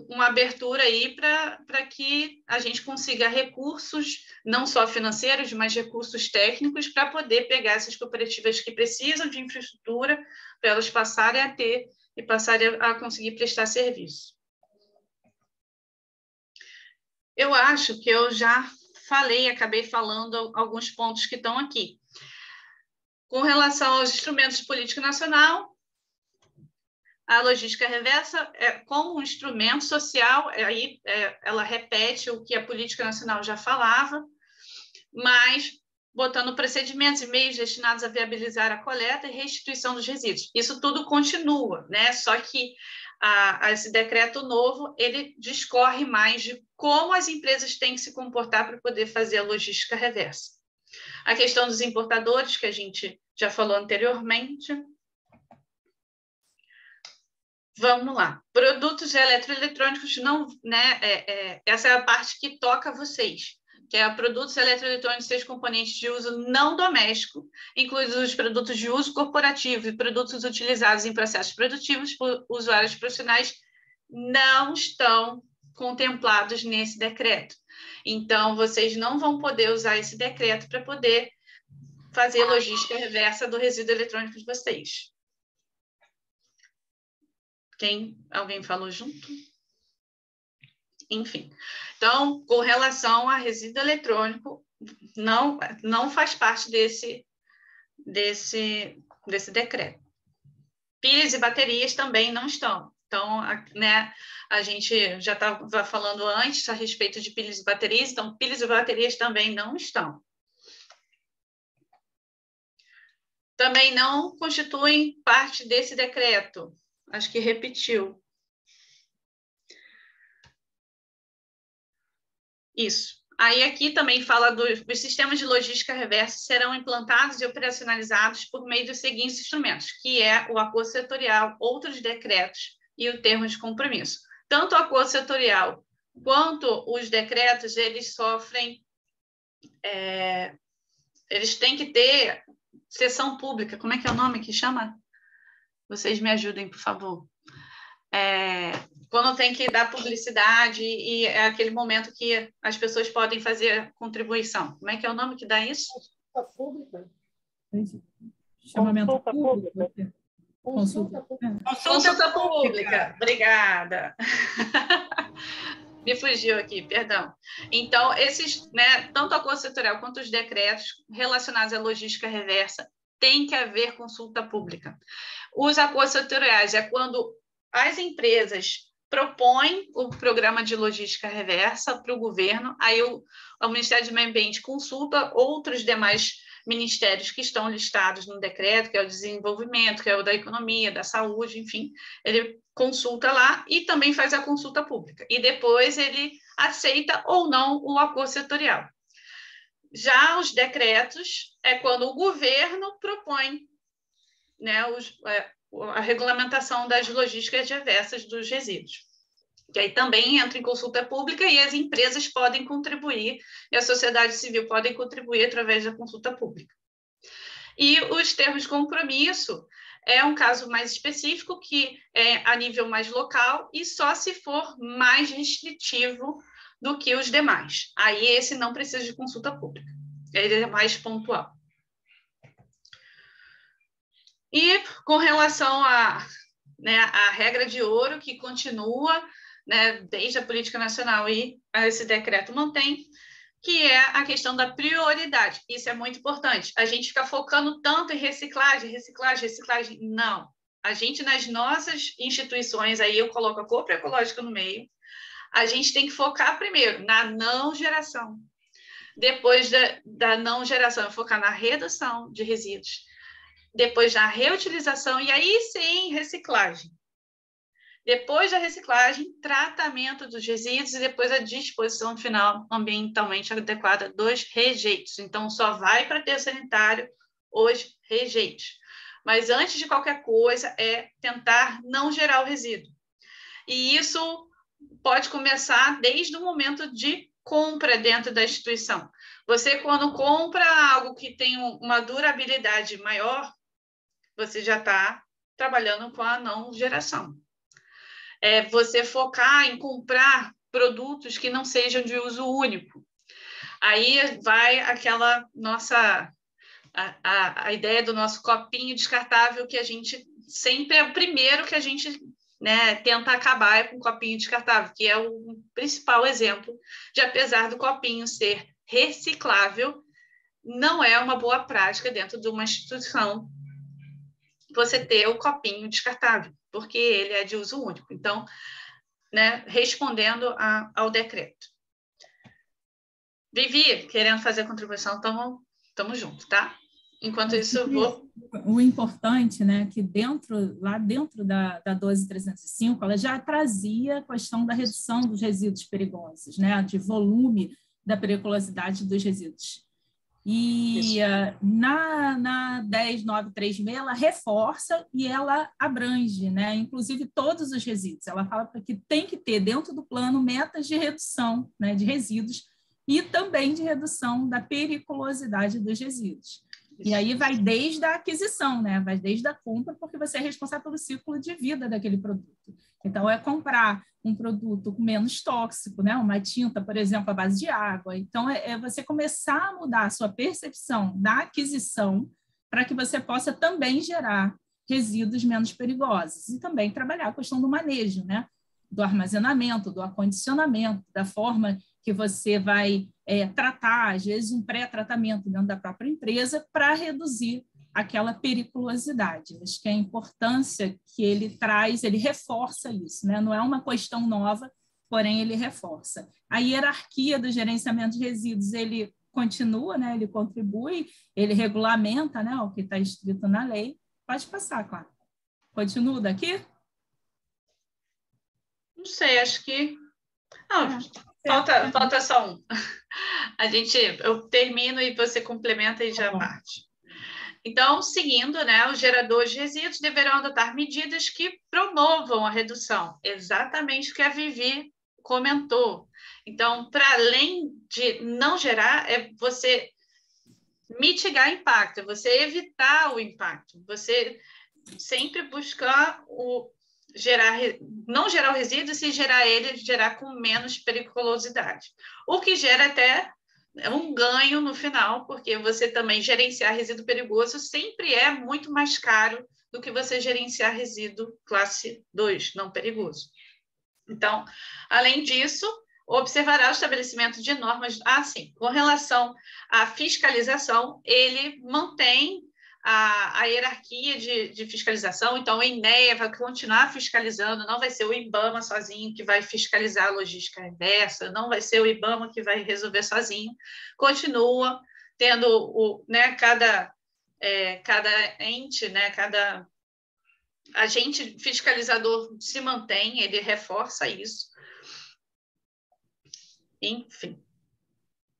uma abertura aí para que a gente consiga recursos, não só financeiros, mas recursos técnicos, para poder pegar essas cooperativas que precisam de infraestrutura, para elas passarem a ter e passarem a conseguir prestar serviço. Eu acho que eu já acabei falando alguns pontos que estão aqui. Com relação aos instrumentos de política nacional, a logística reversa é como um instrumento social, ela repete o que a política nacional já falava, mas botando procedimentos e meios destinados a viabilizar a coleta e restituição dos resíduos. Isso tudo continua, né? Só que esse decreto novo, ele discorre mais de como as empresas têm que se comportar para poder fazer a logística reversa. A questão dos importadores, que a gente já falou anteriormente. Vamos lá. Produtos eletroeletrônicos não, né? Essa é a parte que toca a vocês, que é produtos eletroeletrônicos e seus componentes de uso não doméstico, incluindo os produtos de uso corporativo e produtos utilizados em processos produtivos por usuários profissionais, não estão contemplados nesse decreto. Então, vocês não vão poder usar esse decreto para poder fazer logística reversa do resíduo eletrônico de vocês. Alguém falou junto? Enfim. Então, com relação a resíduo eletrônico, não faz parte desse decreto. Pilhas e baterias também não estão. Então, né, a gente já estava falando antes a respeito de pilhas e baterias, então pilhas e baterias também não estão. Também não constituem parte desse decreto. Acho que repetiu. Isso. Aí aqui também fala os sistemas de logística reversa serão implantados e operacionalizados por meio dos seguintes instrumentos, que é o acordo setorial, outros decretos e o termo de compromisso. Tanto o acordo setorial quanto os decretos, eles sofrem... eles têm que ter sessão pública. Como é que é o nome que chama? Vocês me ajudem, por favor. Quando tem que dar publicidade e é aquele momento que as pessoas podem fazer contribuição. Como é que é o nome que dá isso? Consulta pública. Chamamento público. Consulta pública. Obrigada. Me fugiu aqui, perdão. Então, esses, né, tanto a acordo setorial quanto os decretos relacionados à logística reversa, tem que haver consulta pública. Os acordos setoriais é quando as empresas propõem o programa de logística reversa para o governo, aí o Ministério do Meio Ambiente consulta outros demais ministérios que estão listados no decreto, que é o desenvolvimento, que é o da economia, da saúde, enfim, ele consulta lá e também faz a consulta pública. E depois ele aceita ou não o acordo setorial. Já os decretos é quando o governo propõe, né, a regulamentação das logísticas reversas dos resíduos. Que aí também entra em consulta pública e as empresas podem contribuir, e a sociedade civil podem contribuir através da consulta pública. E os termos de compromisso é um caso mais específico, que é a nível mais local e só se for mais restritivo do que os demais. Aí esse não precisa de consulta pública, ele é mais pontual. E com relação à regra de ouro, que continua, né, desde a política nacional e esse decreto mantém, que é a questão da prioridade. Isso é muito importante. A gente fica focando tanto em reciclagem, reciclagem, reciclagem. Não. A gente, nas nossas instituições, aí eu coloco a Copa Ecológica no meio, a gente tem que focar primeiro na não geração. Depois da não geração, focar na redução de resíduos. Depois na reutilização e aí sim, reciclagem. Depois da reciclagem, tratamento dos resíduos e depois a disposição final ambientalmente adequada dos rejeitos. Então, só vai para aterro sanitário os rejeitos. Mas antes de qualquer coisa, é tentar não gerar o resíduo. E isso pode começar desde o momento de compra dentro da instituição. Você, quando compra algo que tem uma durabilidade maior, você já está trabalhando com a não geração. Você focar em comprar produtos que não sejam de uso único. Aí vai aquela nossa... A ideia do nosso copinho descartável, que a gente sempre é o primeiro que a gente, né, tenta acabar com o copinho descartável, que é o principal exemplo de, apesar do copinho ser reciclável, não é uma boa prática dentro de uma instituição você ter o copinho descartável, porque ele é de uso único. Então, né, respondendo ao decreto. Vivi, querendo fazer contribuição, estamos juntos, tá? Enquanto isso, eu vou... O importante, né, que lá dentro da 12.305, ela já trazia a questão da redução dos resíduos perigosos, né, de volume da periculosidade dos resíduos. E na 10.936, ela reforça e ela abrange, né, inclusive todos os resíduos. Ela fala que tem que ter dentro do plano metas de redução, né, de resíduos e também de redução da periculosidade dos resíduos. E aí vai desde a aquisição, né? Vai desde a compra, porque você é responsável pelo ciclo de vida daquele produto. Então, é comprar um produto menos tóxico, né? Uma tinta, por exemplo, à base de água. Então, é você começar a mudar a sua percepção da aquisição para que você possa também gerar resíduos menos perigosos. E também trabalhar a questão do manejo, né? Do armazenamento, do acondicionamento, da forma que você vai tratar, às vezes, um pré-tratamento dentro da própria empresa para reduzir aquela periculosidade. Acho que a importância que ele traz, ele reforça isso, né? Não é uma questão nova, porém ele reforça. A hierarquia do gerenciamento de resíduos, ele continua, né? Ele contribui, ele regulamenta, né, o que está escrito na lei. Pode passar, claro. Continuo daqui? Não sei, acho que... Não, falta só um. Eu termino e você complementa e já parte. Então, seguindo, né, os geradores de resíduos deverão adotar medidas que promovam a redução. Exatamente o que a Vivi comentou. Então, para além de não gerar, é você mitigar impacto, é você evitar o impacto, você sempre buscar não gerar o resíduo, se gerar ele, gerar com menos periculosidade. O que gera até um ganho no final, porque você também gerenciar resíduo perigoso sempre é muito mais caro do que você gerenciar resíduo classe 2, não perigoso. Então, além disso, observará o estabelecimento de normas. Sim, com relação à fiscalização, ele mantém a hierarquia de fiscalização, então o INEA vai continuar fiscalizando, não vai ser o IBAMA sozinho que vai fiscalizar a logística reversa, não vai ser o IBAMA que vai resolver sozinho, continua tendo cada ente, né, cada agente fiscalizador se mantém, ele reforça isso. Enfim.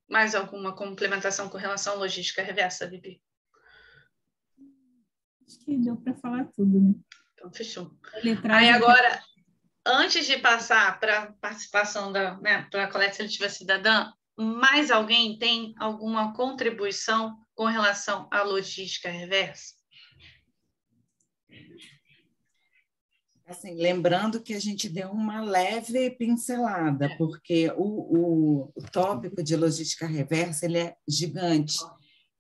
Mais alguma complementação com relação à logística reversa, Bibi? Acho que deu para falar tudo, né? Então, fechou. Aí agora, antes de passar para a participação para a coleta seletiva cidadã, mais alguém tem alguma contribuição com relação à logística reversa? Assim, lembrando que a gente deu uma leve pincelada, porque o tópico de logística reversa ele é gigante.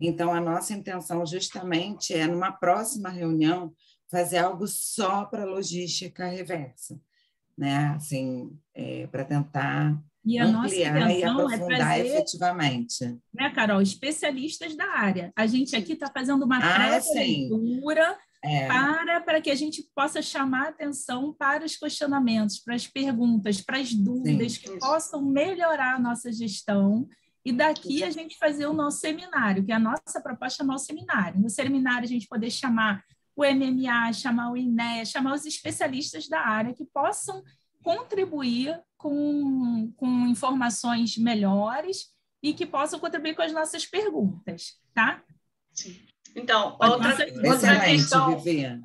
Então, a nossa intenção justamente é, numa próxima reunião, fazer algo só para logística reversa, né? Assim, para tentar E a nossa ampliar e intenção é aprofundar trazer, efetivamente. né, Carol, especialistas da área. A gente aqui está fazendo uma Sim. pré-leitura para que a gente possa chamar a atenção para os questionamentos, para as perguntas, para as dúvidas que possam melhorar a nossa gestão. E daqui a gente fazer o nosso seminário, que a nossa proposta é o nosso seminário. No seminário, a gente poder chamar o MMA, chamar o INEA, chamar os especialistas da área que possam contribuir com informações melhores e que possam contribuir com as nossas perguntas, tá? Sim. Então, outra questão, Viviane.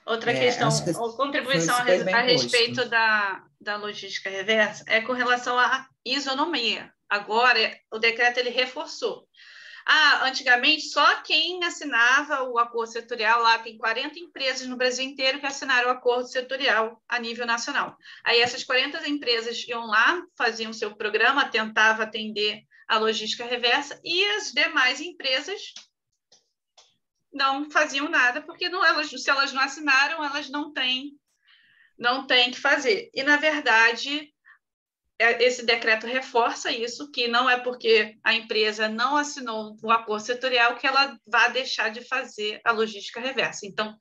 Outra questão, contribuição a respeito da logística reversa é com relação à isonomia. Agora, o decreto ele reforçou. Antigamente, só quem assinava o acordo setorial, lá tem 40 empresas no Brasil inteiro que assinaram o acordo setorial a nível nacional. Aí essas 40 empresas iam lá, faziam seu programa, tentavam atender a logística reversa, e as demais empresas não faziam nada, porque se elas não assinaram, elas não têm que fazer. E, na verdade, esse decreto reforça isso, que não é porque a empresa não assinou o acordo setorial que ela vai deixar de fazer a logística reversa. Então,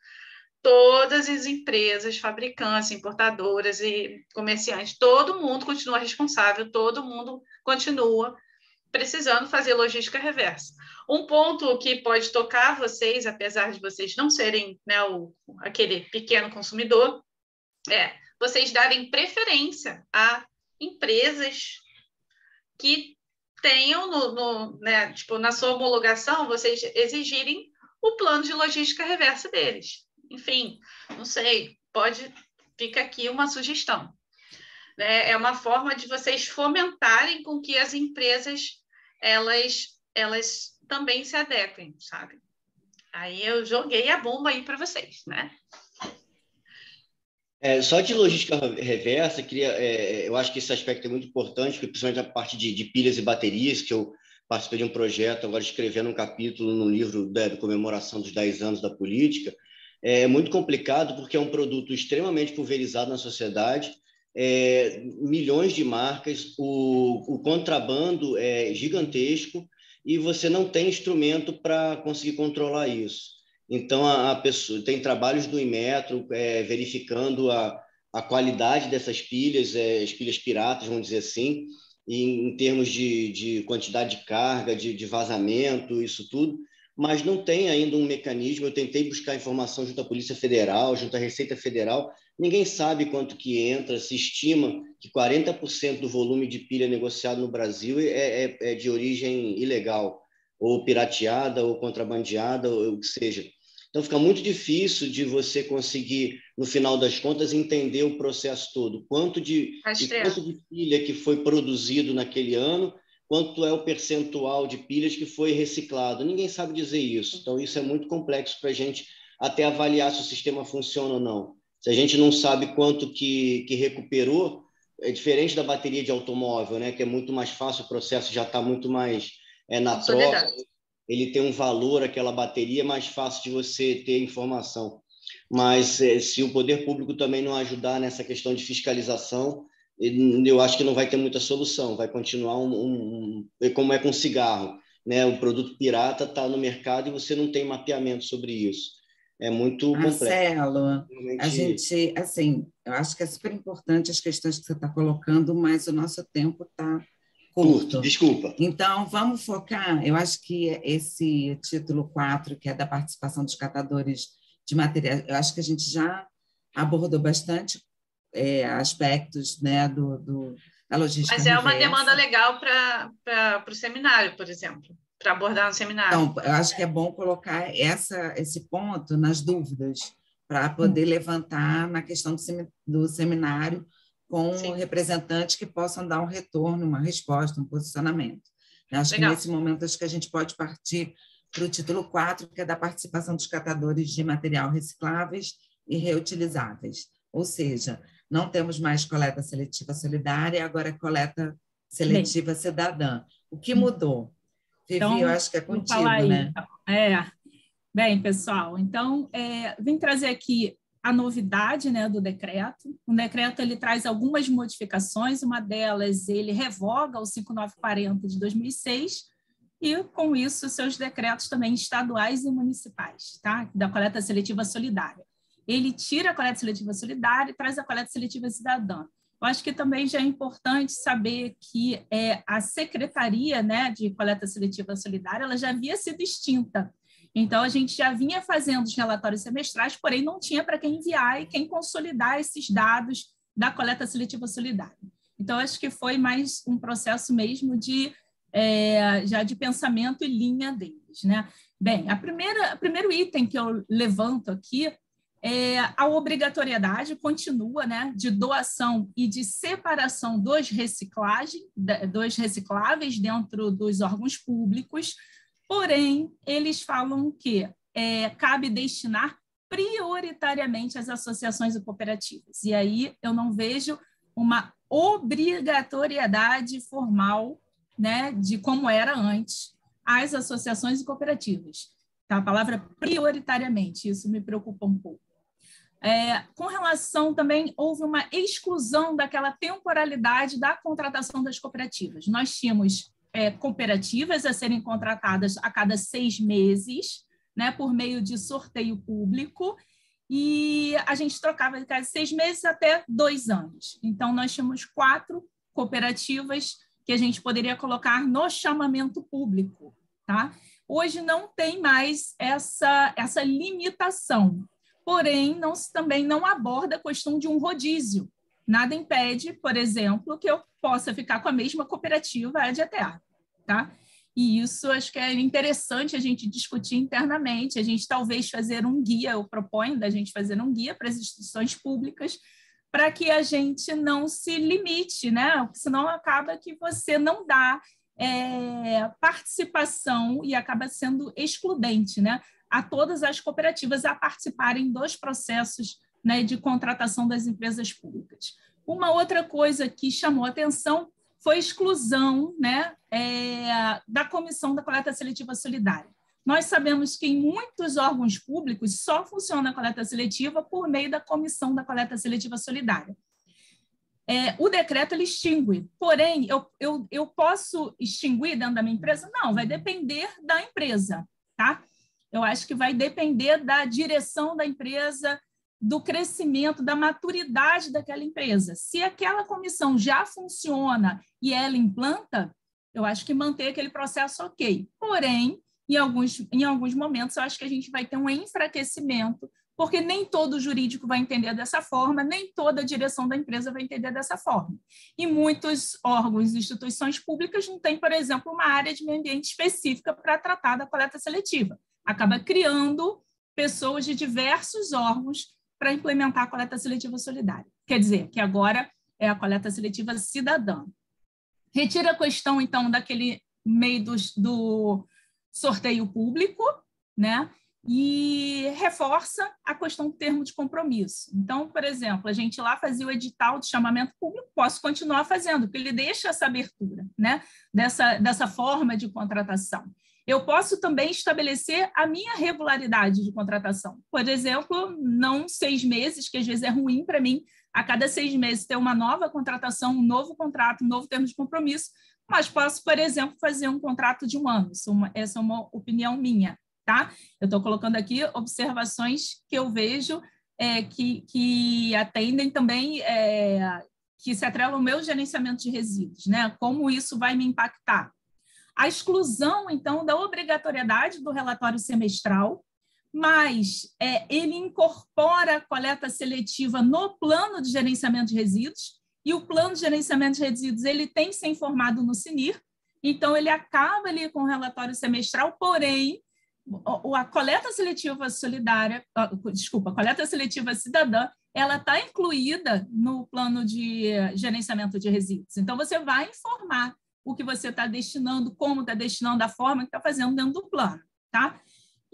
todas as empresas, fabricantes, importadoras e comerciantes, todo mundo continua responsável, todo mundo continua precisando fazer logística reversa. Um ponto que pode tocar vocês, apesar de vocês não serem, né, aquele pequeno consumidor, vocês darem preferência a empresas que tenham né, tipo, na sua homologação, vocês exigirem o plano de logística reversa deles. Enfim, não sei, fica aqui uma sugestão. Né? É uma forma de vocês fomentarem com que as empresas elas também se adequem, sabe? Aí eu joguei a bomba aí para vocês, né? Só de logística reversa, eu acho que esse aspecto é muito importante, principalmente a parte de pilhas e baterias, que eu participei de um projeto, agora escrevendo um capítulo no livro de comemoração dos 10 anos da política. É muito complicado porque é um produto extremamente pulverizado na sociedade, milhões de marcas, o contrabando é gigantesco e você não tem instrumento para conseguir controlar isso. Então, a pessoa tem trabalhos do Inmetro verificando a qualidade dessas pilhas, as pilhas piratas, vamos dizer assim, em termos de quantidade de carga, de vazamento, isso tudo, mas não tem ainda um mecanismo. Eu tentei buscar informação junto à Polícia Federal, junto à Receita Federal, ninguém sabe quanto que entra, se estima que 40% do volume de pilha negociado no Brasil é de origem ilegal, ou pirateada, ou contrabandeada, ou o que seja. Então, fica muito difícil de você conseguir, no final das contas, entender o processo todo. Quanto de pilha que foi produzido naquele ano, quanto é o percentual de pilhas que foi reciclado. Ninguém sabe dizer isso. Então, isso é muito complexo para a gente até avaliar se o sistema funciona ou não. Se a gente não sabe quanto que recuperou, é diferente da bateria de automóvel, né? Que é muito mais fácil, o processo já está muito mais na troca. Ele tem um valor, aquela bateria, é mais fácil de você ter informação. Mas se o poder público também não ajudar nessa questão de fiscalização, eu acho que não vai ter muita solução. Vai continuar como é com cigarro, né? O produto pirata está no mercado e você não tem mapeamento sobre isso. É muito complexo. Marcelo, a gente, assim, eu acho que é super importante as questões que você está colocando, mas o nosso tempo está curto. Desculpa. Então, vamos focar, eu acho que esse título 4, que é da participação dos catadores de materiais, eu acho que a gente já abordou bastante aspectos, né, da logística Mas reversa. Uma demanda legal para o seminário, por exemplo, para abordar no seminário. Então, eu acho que é bom colocar esse ponto nas dúvidas, para poder levantar na questão do seminário, com representantes que possam dar um retorno, uma resposta, um posicionamento. Eu acho que nesse momento acho que a gente pode partir para o título 4, que é da participação dos catadores de material recicláveis e reutilizáveis. Ou seja, não temos mais coleta seletiva solidária, agora é coleta seletiva cidadã. O que mudou? Vivi, então, eu acho que é contigo, né? Bem, pessoal, então, vim trazer aqui a novidade, né, do decreto. O decreto ele traz algumas modificações, uma delas ele revoga o 5940 de 2006 e, com isso, seus decretos também estaduais e municipais, tá? Da coleta seletiva solidária. Ele tira a coleta seletiva solidária e traz a coleta seletiva cidadã. Eu acho que também já é importante saber que a Secretaria, né, de Coleta Seletiva Solidária ela já havia sido extinta. Então, a gente já vinha fazendo os relatórios semestrais, porém não tinha para quem enviar e quem consolidar esses dados da coleta seletiva solidária. Então, acho que foi mais um processo mesmo já de pensamento e linha deles, né? Bem, o primeiro item que eu levanto aqui a obrigatoriedade continua, né, de doação e de separação dos recicláveis dentro dos órgãos públicos, porém, eles falam que cabe destinar prioritariamente às associações e cooperativas. E aí eu não vejo uma obrigatoriedade formal, né, de como era antes, às associações e cooperativas. Tá? A palavra prioritariamente, isso me preocupa um pouco. Com relação também, houve uma exclusão daquela temporalidade da contratação das cooperativas. Nós tínhamos cooperativas a serem contratadas a cada 6 meses, né, por meio de sorteio público, e a gente trocava de cada 6 meses até 2 anos. Então, nós tínhamos 4 cooperativas que a gente poderia colocar no chamamento público. Tá? Hoje não tem mais essa limitação. Porém, também não aborda a questão de um rodízio. Nada impede, por exemplo, que eu possa ficar com a mesma cooperativa ad aeterno, tá? E isso acho que é interessante a gente discutir internamente, a gente talvez fazer um guia, eu proponho da gente fazer um guia para as instituições públicas, para que a gente não se limite, né? Porque senão acaba que você não dá participação e acaba sendo excludente, né? A todas as cooperativas a participarem dos processos, né, de contratação das empresas públicas. Uma outra coisa que chamou atenção foi a exclusão, né, da Comissão da Coleta Seletiva Solidária. Nós sabemos que em muitos órgãos públicos só funciona a coleta seletiva por meio da Comissão da Coleta Seletiva Solidária. O decreto ele extingue, porém, eu posso extinguir dentro da minha empresa? Não, vai depender da empresa, tá? Eu acho que vai depender da direção da empresa, do crescimento, da maturidade daquela empresa. Se aquela comissão já funciona e ela implanta, eu acho que manter aquele processo ok. Porém, em alguns momentos, eu acho que a gente vai ter um enfraquecimento, porque nem todo jurídico vai entender dessa forma, nem toda a direção da empresa vai entender dessa forma. E muitos órgãos e instituições públicas não têm, por exemplo, uma área de meio ambiente específica para tratar da coleta seletiva. Acaba criando pessoas de diversos órgãos para implementar a coleta seletiva solidária. Quer dizer, que agora é a coleta seletiva cidadã. Retira a questão, então, daquele meio do sorteio público, né? E reforça a questão do termo de compromisso. Então, por exemplo, a gente lá fazia o edital de chamamento público, posso continuar fazendo, porque ele deixa essa abertura, né? Dessa forma de contratação. Eu posso também estabelecer a minha regularidade de contratação. Por exemplo, não 6 meses, que às vezes é ruim para mim, a cada 6 meses ter uma nova contratação, um novo contrato, um novo termo de compromisso, mas posso, por exemplo, fazer um contrato de 1 ano. Essa é uma opinião minha, tá? Eu estou colocando aqui observações que eu vejo que atendem também, que se atrelam ao meu gerenciamento de resíduos, né? Como isso vai me impactar? A exclusão, então, da obrigatoriedade do relatório semestral, mas ele incorpora a coleta seletiva no plano de gerenciamento de resíduos, e o plano de gerenciamento de resíduos ele tem que ser informado no CNIR, então ele acaba ali com o relatório semestral, porém, a coleta seletiva solidária, a coleta seletiva cidadã, ela está incluída no plano de gerenciamento de resíduos. Então, você vai informar o que você está destinando, como está destinando, a forma que está fazendo dentro do plano, tá?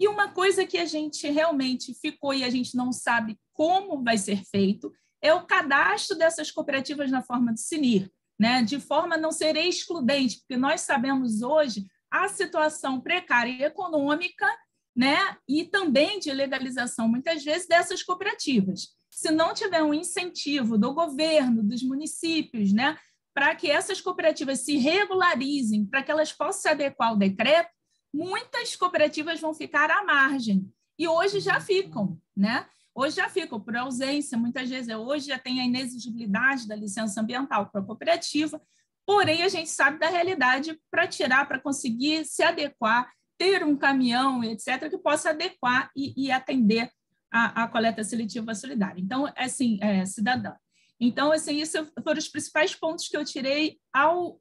E uma coisa que a gente realmente ficou e a gente não sabe como vai ser feito é o cadastro dessas cooperativas na forma do CNIR, né? De forma a não ser excludente, porque nós sabemos hoje a situação precária e econômica né? E também de legalização, muitas vezes, dessas cooperativas. Se não tiver um incentivo do governo, dos municípios, né, para que essas cooperativas se regularizem, para que elas possam se adequar ao decreto, muitas cooperativas vão ficar à margem. E hoje já ficam, né? Hoje já ficam por ausência, muitas vezes. Hoje já tem a inexigibilidade da licença ambiental para a cooperativa, porém a gente sabe da realidade para tirar, para conseguir se adequar, ter um caminhão, etc., que possa adequar e atender a coleta seletiva solidária. Então, assim, cidadã. Então, assim, esses foram os principais pontos que eu tirei ao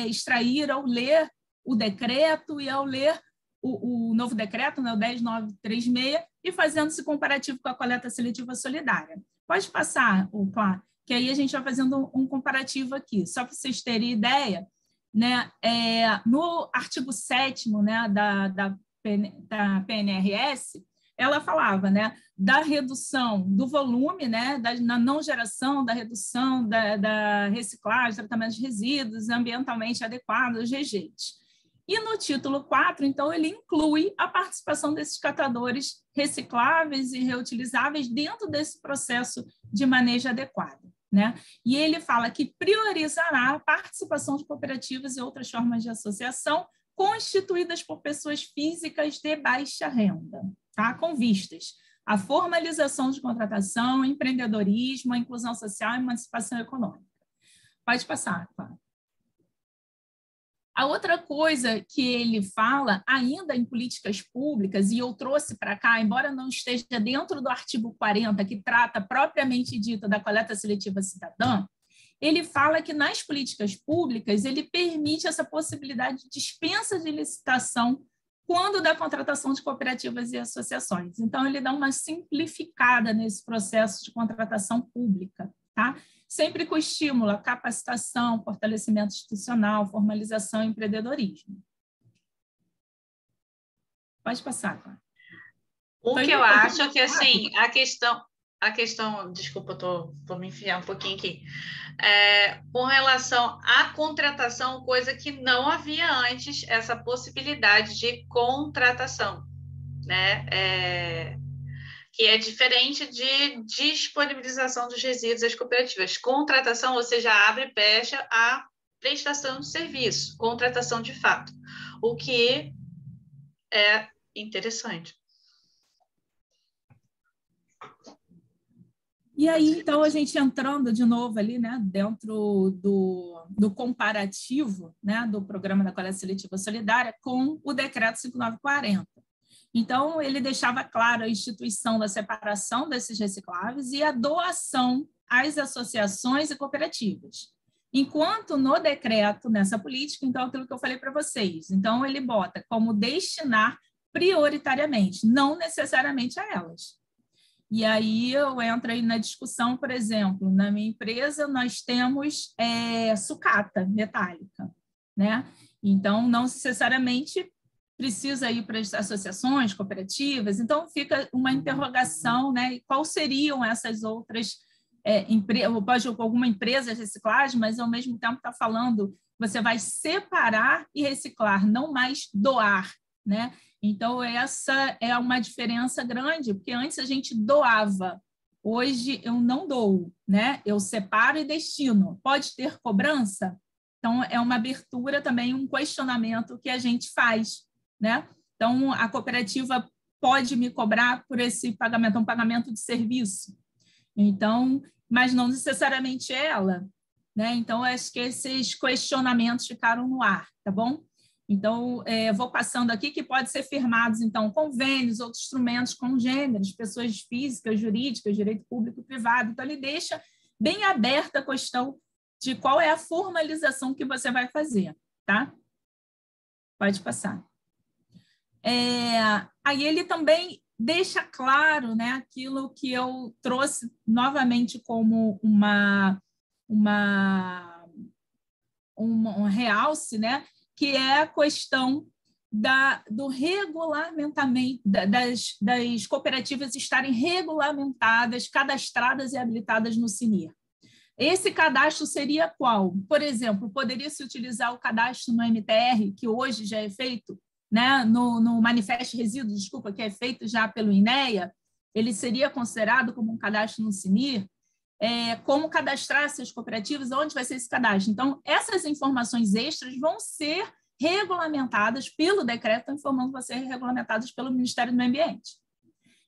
extrair, ao ler o decreto e ao ler o novo decreto, né, o 10.936, e fazendo esse comparativo com a coleta seletiva solidária. Pode passar, Clá, que aí a gente vai fazendo um comparativo aqui. Só para vocês terem ideia, né, no artigo 7º, né, da PNRS, ela falava, né, da redução do volume, né, na não geração, da redução da reciclagem, tratamento de resíduos ambientalmente adequados, rejeitos. E no título 4, então, ele inclui a participação desses catadores recicláveis e reutilizáveis dentro desse processo de manejo adequado, né? E ele fala que priorizará a participação de cooperativas e outras formas de associação constituídas por pessoas físicas de baixa renda, tá? Com vistas à formalização de contratação, empreendedorismo, a inclusão social e emancipação econômica. Pode passar, Clara. A outra coisa que ele fala, ainda em políticas públicas, e eu trouxe para cá, embora não esteja dentro do artigo 40, que trata propriamente dita da coleta seletiva cidadã, ele fala que nas políticas públicas ele permite essa possibilidade de dispensa de licitação quando da contratação de cooperativas e associações. Então, ele dá uma simplificada nesse processo de contratação pública, tá? Sempre com estímulo à capacitação, fortalecimento institucional, formalização e empreendedorismo. Pode passar, Clara. O que eu acho é que, assim, a questão, desculpa, vou me enfiar um pouquinho aqui, com relação à contratação, coisa que não havia antes, essa possibilidade de contratação, né? Que é diferente de disponibilização dos resíduos às cooperativas. Contratação, você já abre e fecha a prestação de serviço, contratação de fato, o que é interessante. E aí, então, a gente entrando de novo ali, né, dentro do comparativo, né, do Programa da Coleta Seletiva Solidária com o Decreto 5940. Então, ele deixava claro a instituição da separação desses recicláveis e a doação às associações e cooperativas. Enquanto no decreto, nessa política, então, aquilo que eu falei para vocês, então, ele bota como destinar prioritariamente, não necessariamente a elas. E aí eu entro aí na discussão, por exemplo, na minha empresa nós temos sucata metálica, né? Então, não necessariamente precisa ir para as associações, cooperativas, então fica uma interrogação, né? E quais seriam essas outras pode alguma empresa de reciclagem, mas ao mesmo tempo está falando, você vai separar e reciclar, não mais doar, né? Então, essa é uma diferença grande, porque antes a gente doava, hoje eu não dou, né? Eu separo e destino. Pode ter cobrança? Então, é uma abertura também, um questionamento que a gente faz, né? Então, a cooperativa pode me cobrar por esse pagamento, um pagamento de serviço. Então, mas não necessariamente ela, né? Então, acho que esses questionamentos ficaram no ar, tá bom? Então, vou passando aqui que pode ser firmados, então, convênios, outros instrumentos congêneres, pessoas físicas, jurídicas, direito público e privado. Então, ele deixa bem aberta a questão de qual é a formalização que você vai fazer, tá? Pode passar. Aí ele também deixa claro, né, aquilo que eu trouxe novamente como um realce, né, que é a questão do regulamentamento, das cooperativas estarem regulamentadas, cadastradas e habilitadas no CNIR. Esse cadastro seria qual? Por exemplo, poderia-se utilizar o cadastro no MTR, que hoje já é feito né, no manifesto de resíduos, desculpa, que é feito já pelo INEA, ele seria considerado como um cadastro no CNIR, como cadastrar essas cooperativas, onde vai ser esse cadastro. Então, essas informações extras vão ser regulamentadas pelo decreto, informando que vão ser regulamentadas pelo Ministério do Meio Ambiente.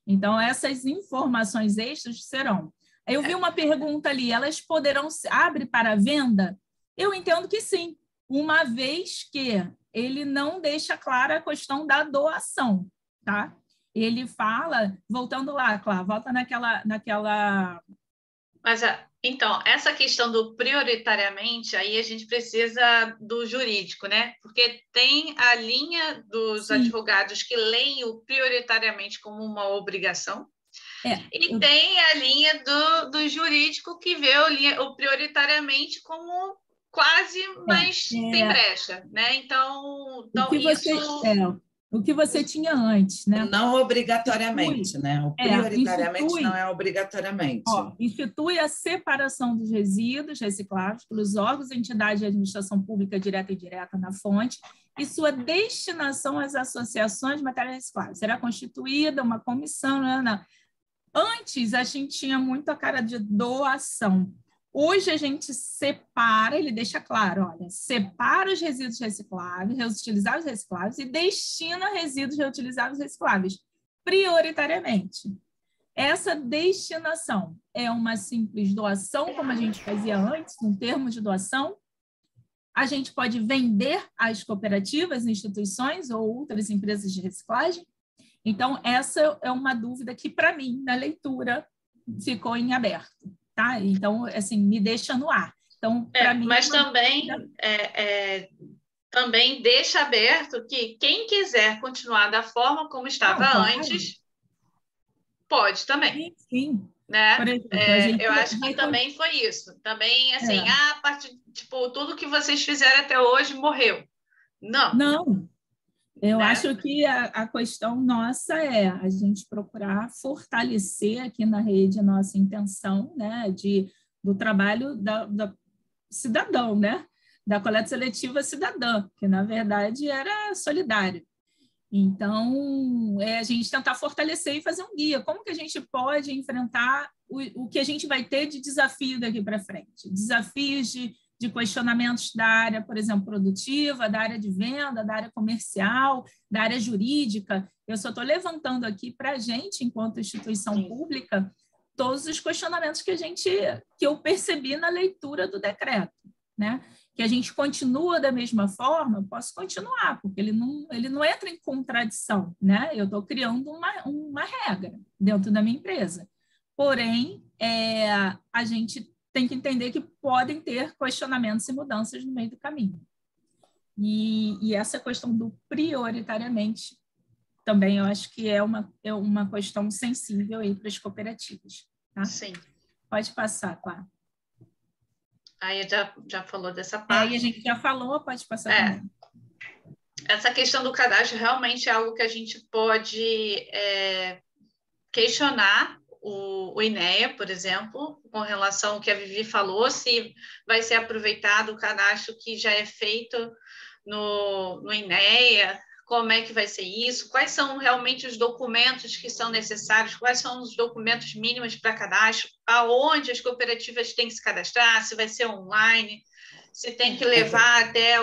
Então, essas informações extras serão. Eu vi uma pergunta ali, elas poderão abre para venda? Eu entendo que sim, uma vez que ele não deixa clara a questão da doação, tá? Ele fala, voltando lá, Clara, volta naquela... Mas, então, essa questão do prioritariamente, aí a gente precisa do jurídico, né? Porque tem a linha dos advogados que leem o prioritariamente como uma obrigação, e tem a linha do jurídico que vê o prioritariamente como quase, mas tem brecha, né? Então o que você tinha antes, né? Não obrigatoriamente, né? O prioritariamente não é obrigatoriamente. Institui a separação dos resíduos recicláveis pelos órgãos e entidades de administração pública direta e indireta na fonte e sua destinação às associações de materiais recicláveis. Será constituída uma comissão. Não. Antes, a gente tinha muito a cara de doação. Hoje, a gente separa, ele deixa claro, olha, separa os resíduos recicláveis, reutilizáveis e recicláveis e destina resíduos reutilizáveis e recicláveis, prioritariamente. Essa destinação é uma simples doação, como a gente fazia antes, um termo de doação. A gente pode vender às cooperativas, instituições ou outras empresas de reciclagem. Então, essa é uma dúvida que, para mim, na leitura, ficou em aberto. Tá? Então, assim, me deixa no ar. Então, para mim, mas também deixa aberto que quem quiser continuar da forma como estava antes, pode também. Sim. Né? Por exemplo, eu acho que também foi isso. Também, assim, a parte, tipo, tudo que vocês fizeram até hoje morreu. Não. Eu acho que a questão nossa é a gente procurar fortalecer aqui na rede a nossa intenção, né, do trabalho da cidadão, né, da coleta seletiva cidadã, que na verdade era solidário. Então, a gente tentar fortalecer e fazer um guia. Como que a gente pode enfrentar o que a gente vai ter de desafio daqui para frente? Desafios de questionamentos da área, por exemplo, produtiva, da área de venda, da área comercial, da área jurídica. Eu só estou levantando aqui para a gente, enquanto instituição pública, todos os questionamentos que eu percebi na leitura do decreto, né? Que a gente continua da mesma forma, posso continuar, porque ele não entra em contradição, né? Eu estou criando uma regra dentro da minha empresa. Porém, a gente tem que entender que podem ter questionamentos e mudanças no meio do caminho. E essa questão do prioritariamente também eu acho que é uma questão sensível aí para as cooperativas. Tá? Sim. Pode passar, Clara. Aí já falou dessa parte. Aí a gente já falou, pode passar também. Essa questão do cadastro realmente é algo que a gente pode questionar o INEA, por exemplo, com relação ao que a Vivi falou, se vai ser aproveitado o cadastro que já é feito no INEA, como é que vai ser isso, quais são realmente os documentos que são necessários, quais são os documentos mínimos para cadastro, aonde as cooperativas têm que se cadastrar, se vai ser online, se tem que levar até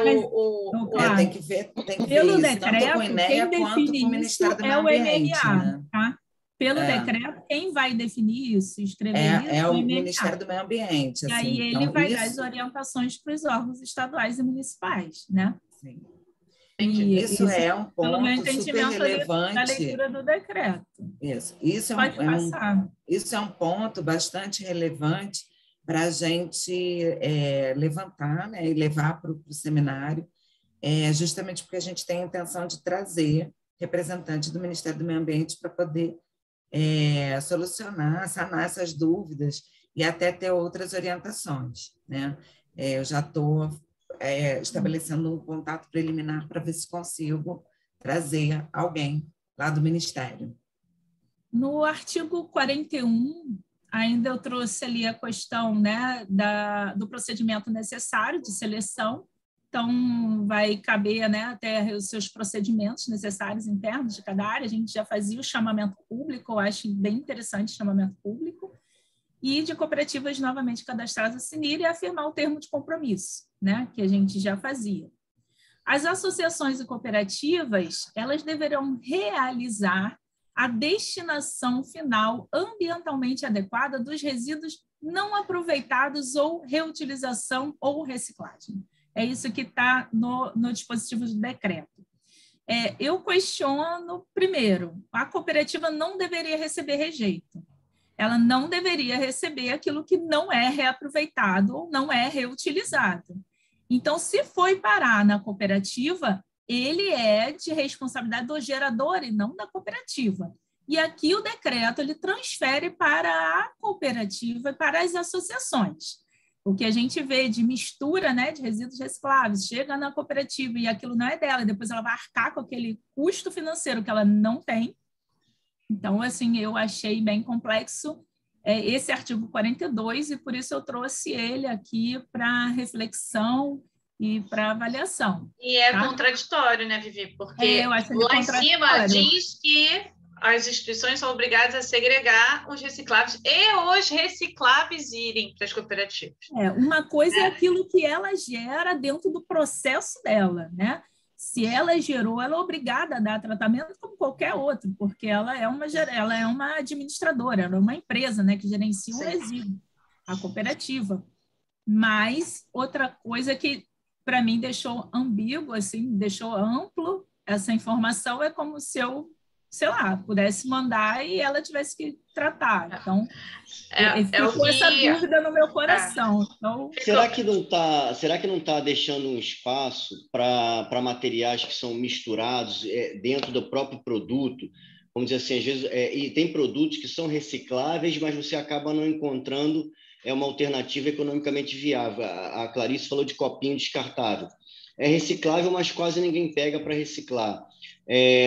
tem que ver pelo isso, decreto, tanto com o INEA quanto com o Ministério do Meio Ambiente. Né? Tá? Pelo decreto, quem vai definir isso, escrever isso? É o Ministério do Meio Ambiente. E assim, aí então, ele vai dar as orientações para os órgãos estaduais e municipais, né? Sim. Isso é um ponto super relevante. Da leitura do decreto. Isso é um ponto bastante relevante para a gente levantar, né, e levar para o seminário, justamente porque a gente tem a intenção de trazer representantes do Ministério do Meio Ambiente para poder solucionar, sanar essas dúvidas e até ter outras orientações, né? Eu já estou estabelecendo um contato preliminar para ver se consigo trazer alguém lá do Ministério. No artigo 41, ainda eu trouxe ali a questão, né, do procedimento necessário de seleção, então vai caber, né, até os seus procedimentos necessários internos de cada área. A gente já fazia o chamamento público, eu acho bem interessante o chamamento público, e de cooperativas novamente cadastradas assinir e afirmar o termo de compromisso, né, que a gente já fazia. As associações e cooperativas, elas deverão realizar a destinação final ambientalmente adequada dos resíduos não aproveitados ou reutilização ou reciclagem. É isso que está no dispositivo do decreto. Eu questiono, primeiro, a cooperativa não deveria receber rejeito. Ela não deveria receber aquilo que não é reaproveitado ou não é reutilizado. Então, se foi parar na cooperativa, ele é de responsabilidade do gerador e não da cooperativa. E aqui o decreto ele transfere para a cooperativa e para as associações. O que a gente vê de mistura, né, de resíduos recicláveis, chega na cooperativa e aquilo não é dela, e depois ela vai arcar com aquele custo financeiro que ela não tem. Então, assim, eu achei bem complexo esse artigo 42 e por isso eu trouxe ele aqui para reflexão e para avaliação. E é contraditório, né, Vivi? Porque lá em cima diz que as instituições são obrigadas a segregar os recicláveis e os recicláveis irem para as cooperativas. Uma coisa é aquilo que ela gera dentro do processo dela, né? Se ela gerou, ela é obrigada a dar tratamento como qualquer outro, porque ela é uma administradora, ela é uma empresa, né, que gerencia um resíduo, a cooperativa. Mas outra coisa que, para mim, deixou ambíguo, assim, deixou amplo essa informação, é como se eu, sei lá, pudesse mandar e ela tivesse que tratar. Então, ficou essa dúvida no meu coração. Então, será que não tá deixando um espaço para materiais que são misturados dentro do próprio produto? Vamos dizer assim, às vezes, e tem produtos que são recicláveis, mas você acaba não encontrando uma alternativa economicamente viável. A Clarice falou de copinho descartável. É reciclável, mas quase ninguém pega para reciclar.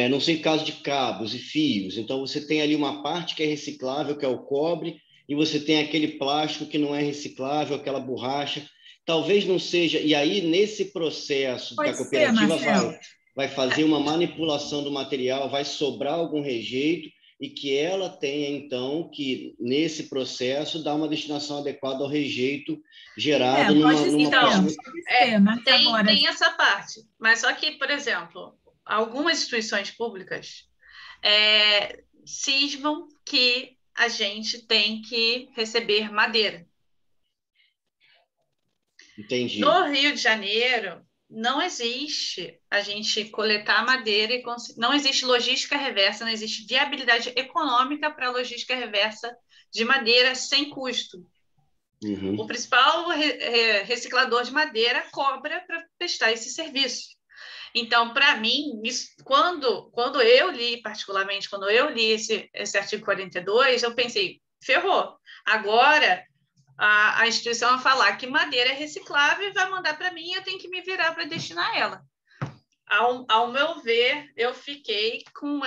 Não sei, caso de cabos e fios. Então, você tem ali uma parte que é reciclável, que é o cobre, e você tem aquele plástico que não é reciclável, aquela borracha. Talvez não seja... E aí, nesse processo que a cooperativa vai fazer uma manipulação do material, vai sobrar algum rejeito, e que ela tenha, então, que nesse processo dar uma destinação adequada ao rejeito gerado tem essa parte. Mas só que, por exemplo, algumas instituições públicas cismam que a gente tem que receber madeira. Entendi. No Rio de Janeiro, não existe a gente coletar madeira e não existe logística reversa, não existe viabilidade econômica para a logística reversa de madeira sem custo. Uhum. O principal reciclador de madeira cobra para prestar esse serviço. Então, para mim, quando eu li, particularmente, quando eu li esse artigo 42, eu pensei, ferrou. Agora, a instituição vai falar que madeira é reciclável e vai mandar para mim e eu tenho que me virar para destinar ela. Ao meu ver, eu fiquei com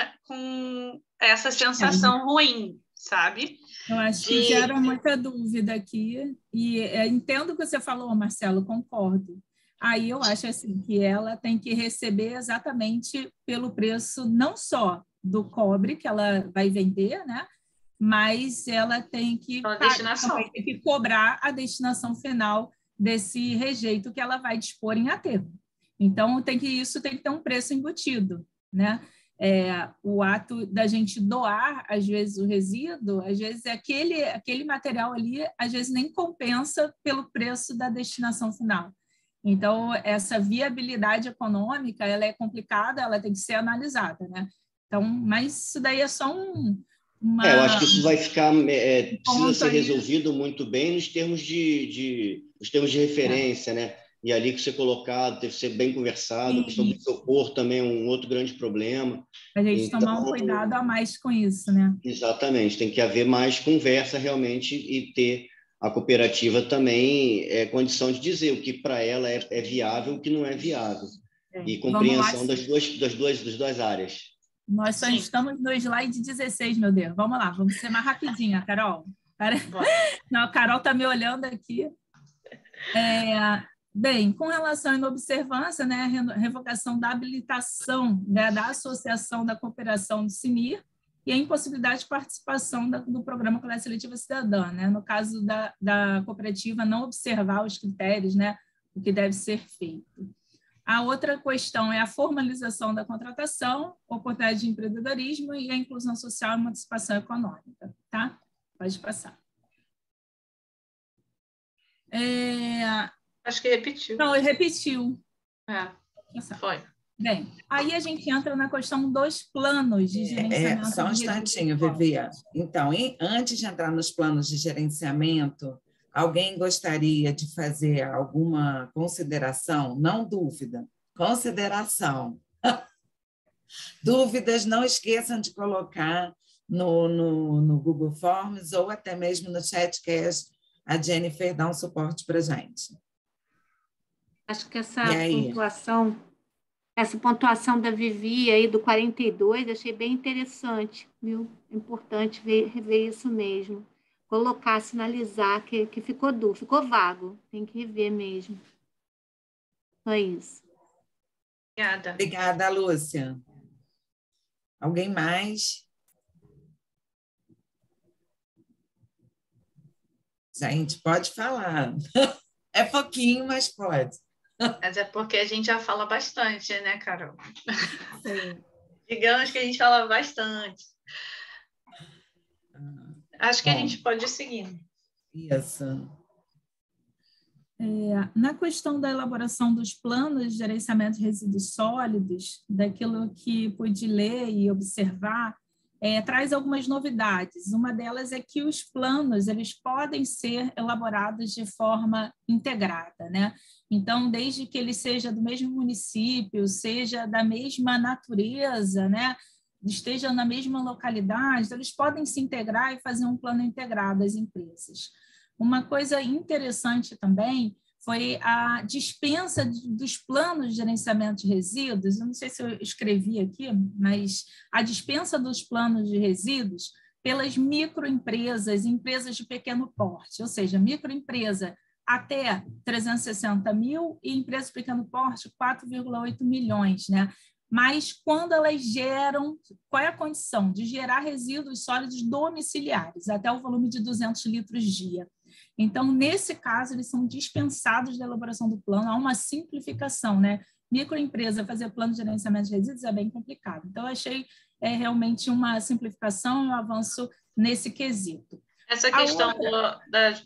essa sensação ruim, sabe? Eu acho que gera muita dúvida aqui. E entendo o que você falou, Marcelo, concordo. Aí eu acho assim, que ela tem que receber exatamente pelo preço não só do cobre que ela vai vender, né? Mas ela tem que cobrar a destinação final desse rejeito que ela vai dispor em aterro. Então, isso tem que ter um preço embutido, né? O ato da gente doar, às vezes, o resíduo, às vezes aquele material ali, às vezes nem compensa pelo preço da destinação final. Então, essa viabilidade econômica, ela é complicada, ela tem que ser analisada, né? Então, mas isso daí é só eu acho que isso vai ficar precisa ser resolvido muito bem nos termos de referência, né? E ali que ser colocado, deve ser bem conversado. A questão do isopor também é um outro grande problema. A gente tomar um cuidado a mais com isso, né? Exatamente, tem que haver mais conversa realmente e ter a cooperativa também condição de dizer o que para ela é viável e o que não é viável. E compreensão das duas áreas. Nós só estamos no slide 16, meu Deus. Vamos lá, vamos ser mais rapidinha, Carol. Não, a Carol está me olhando aqui. Bem, com relação à inobservância, né, a revogação da habilitação, né, da associação da cooperação do CINIR e a impossibilidade de participação do programa Coleta Seletiva Cidadã, né, no caso da cooperativa não observar os critérios, né, o que deve ser feito. A outra questão é a formalização da contratação, oportunidade de empreendedorismo e a inclusão social e emancipação econômica. Tá? Pode passar. Acho que repetiu. Não, repetiu. Foi. Bem, aí a gente entra na questão dos planos de gerenciamento. Só um instantinho, Vivi. Então, antes de entrar nos planos de gerenciamento, alguém gostaria de fazer alguma consideração? Não dúvida, consideração. Dúvidas, não esqueçam de colocar no Google Forms ou até mesmo no chat, que a Jennifer dá um suporte para a gente. Acho que essa pontuação da Vivi aí do 42, achei bem interessante, viu? É importante rever isso mesmo. Colocar, sinalizar que ficou duro, ficou vago. Tem que rever mesmo. Só isso. Obrigada. Obrigada, Lúcia. Alguém mais? Gente, pode falar. É pouquinho, mas pode. Mas é porque a gente já fala bastante, né, Carol? Sim. Digamos que a gente fala bastante. Acho que a gente pode ir seguindo. Isso. Na questão da elaboração dos planos de gerenciamento de resíduos sólidos, daquilo que pude ler e observar, traz algumas novidades. Uma delas é que os planos eles podem ser elaborados de forma integrada, né? Então, desde que ele seja do mesmo município, seja da mesma natureza, né? Esteja na mesma localidade, então eles podem se integrar e fazer um plano integrado às empresas. Uma coisa interessante também foi a dispensa dos planos de gerenciamento de resíduos. Eu não sei se eu escrevi aqui, mas a dispensa dos planos de resíduos pelas microempresas, empresas de pequeno porte, ou seja, microempresa até 360 mil e empresa de pequeno porte 4,8 milhões, né? Mas quando elas geram, qual é a condição? De gerar resíduos sólidos domiciliares, até o volume de 200 litros dia. Então, nesse caso, eles são dispensados da elaboração do plano, há uma simplificação, né? Microempresa fazer plano de gerenciamento de resíduos é bem complicado. Então, eu achei realmente uma simplificação e um avanço nesse quesito. Essa questão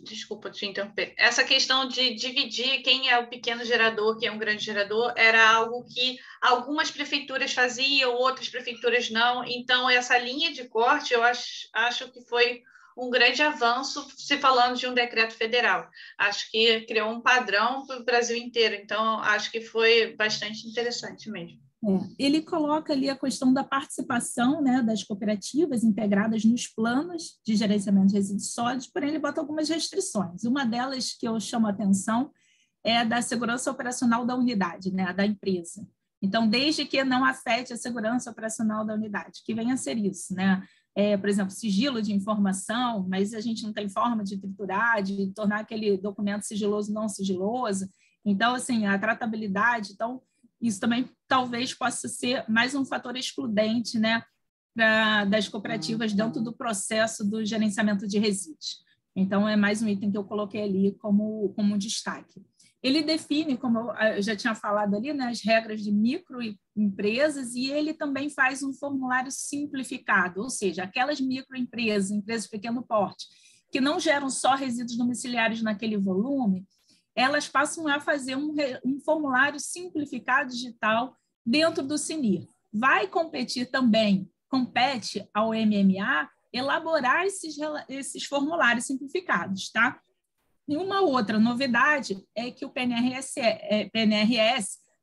desculpa te interromper, essa questão de dividir quem é o pequeno gerador, quem é um grande gerador, era algo que algumas prefeituras faziam, outras prefeituras não. Então, essa linha de corte, eu acho que foi um grande avanço, se falando de um decreto federal. Acho que criou um padrão para o Brasil inteiro. Então, acho que foi bastante interessante mesmo. Ele coloca ali a questão da participação, né, das cooperativas integradas nos planos de gerenciamento de resíduos sólidos, porém ele bota algumas restrições. Uma delas que eu chamo a atenção é da segurança operacional da unidade, né, da empresa. Então, desde que não afete a segurança operacional da unidade, que venha a ser isso, né? Por exemplo, sigilo de informação, mas a gente não tem forma de triturar, de tornar aquele documento sigiloso não sigiloso. Então, assim, a tratabilidade, então, isso também talvez possa ser mais um fator excludente, né, das cooperativas dentro do processo do gerenciamento de resíduos. Então, é mais um item que eu coloquei ali como um destaque. Ele define, como eu já tinha falado ali, né, as regras de microempresas e ele também faz um formulário simplificado, ou seja, aquelas microempresas, empresas de pequeno porte, que não geram só resíduos domiciliares naquele volume, elas passam a fazer um formulário simplificado digital dentro do CINIR. Vai competir também, compete ao MMA elaborar esses formulários simplificados, tá? E uma outra novidade é que o PNRS,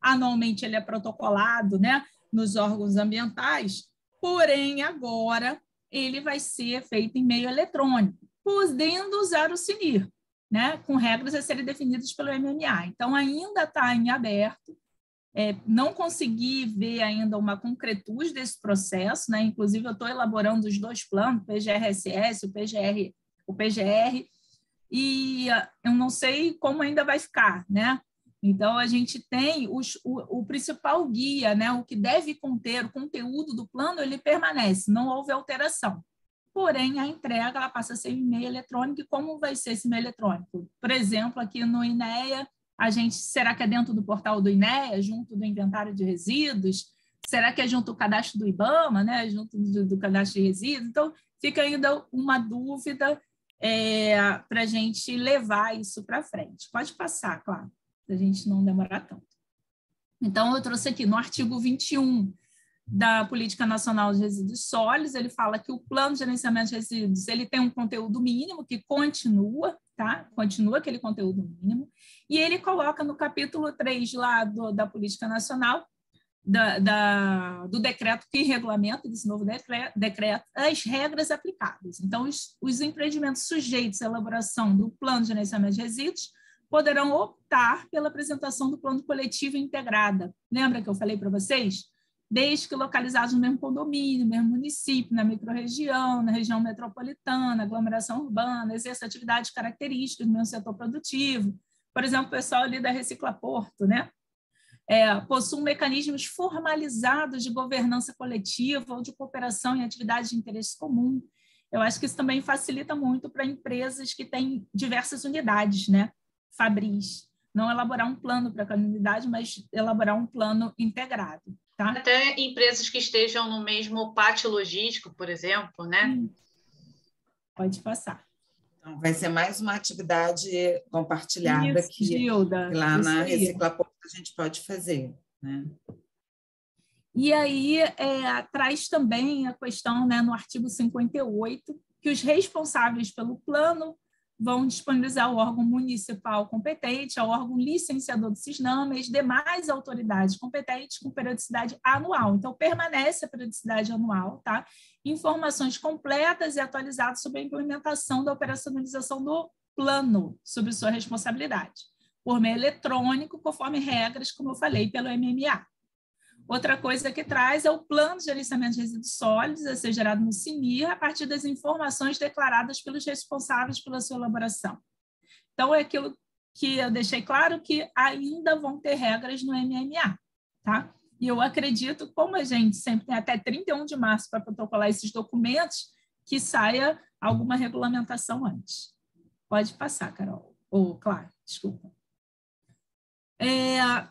anualmente ele é protocolado, né, nos órgãos ambientais, porém agora ele vai ser feito em meio eletrônico, podendo usar o CINIR, né, com regras a serem definidas pelo MMA. Então, ainda está em aberto, não consegui ver ainda uma concretude desse processo, né? Inclusive, eu estou elaborando os dois planos, o PGR-SS, o PGR, e eu não sei como ainda vai ficar, né? Então, a gente tem o principal guia, né? O que deve conter, o conteúdo do plano, ele permanece, não houve alteração. Porém, a entrega ela passa a ser e-mail eletrônico. E como vai ser esse e-mail eletrônico? Por exemplo, aqui no INEA, será que é dentro do portal do INEA, junto do inventário de resíduos? Será que é junto do cadastro do IBAMA, né? Junto do cadastro de resíduos? Então, fica ainda uma dúvida para a gente levar isso para frente. Pode passar, claro, para a gente não demorar tanto. Então, eu trouxe aqui no artigo 21 da Política Nacional de Resíduos Sólidos, ele fala que o Plano de Gerenciamento de Resíduos ele tem um conteúdo mínimo que continua, tá? Continua aquele conteúdo mínimo, e ele coloca no capítulo 3 lá da Política Nacional, do decreto que regulamenta, desse novo decreto, as regras aplicáveis. Então, os empreendimentos sujeitos à elaboração do Plano de Gerenciamento de Resíduos poderão optar pela apresentação do plano coletivo integrada. Lembra que eu falei para vocês? Desde que localizados no mesmo condomínio, no mesmo município, na microrregião, na região metropolitana, aglomeração urbana, exerça atividades características do mesmo setor produtivo. Por exemplo, o pessoal ali da Recicla Porto, né? Possuem mecanismos formalizados de governança coletiva ou de cooperação em atividades de interesse comum. Eu acho que isso também facilita muito para empresas que têm diversas unidades, né? Fabris. Não elaborar um plano para cada unidade, mas elaborar um plano integrado. Tá? Até empresas que estejam no mesmo pátio logístico, por exemplo, né? Pode passar. Então, vai ser mais uma atividade compartilhada isso, que Gilda, lá na Recicla Porto a gente pode fazer, né? E aí traz também a questão, né, no artigo 58, que os responsáveis pelo plano vão disponibilizar ao órgão municipal competente, ao órgão licenciador do Cisnama e as demais autoridades competentes com periodicidade anual. Então, permanece a periodicidade anual, tá? Informações completas e atualizadas sobre a implementação da operacionalização do plano, sobre sua responsabilidade, por meio eletrônico, conforme regras, como eu falei, pelo MMA. Outra coisa que traz é o plano de gerenciamento de resíduos sólidos a ser gerado no CINIR a partir das informações declaradas pelos responsáveis pela sua elaboração. Então, é aquilo que eu deixei claro que ainda vão ter regras no MMA, tá? E eu acredito, como a gente sempre tem até 31 de março para protocolar esses documentos, que saia alguma regulamentação antes. Pode passar, Carol. Ou, claro, desculpa.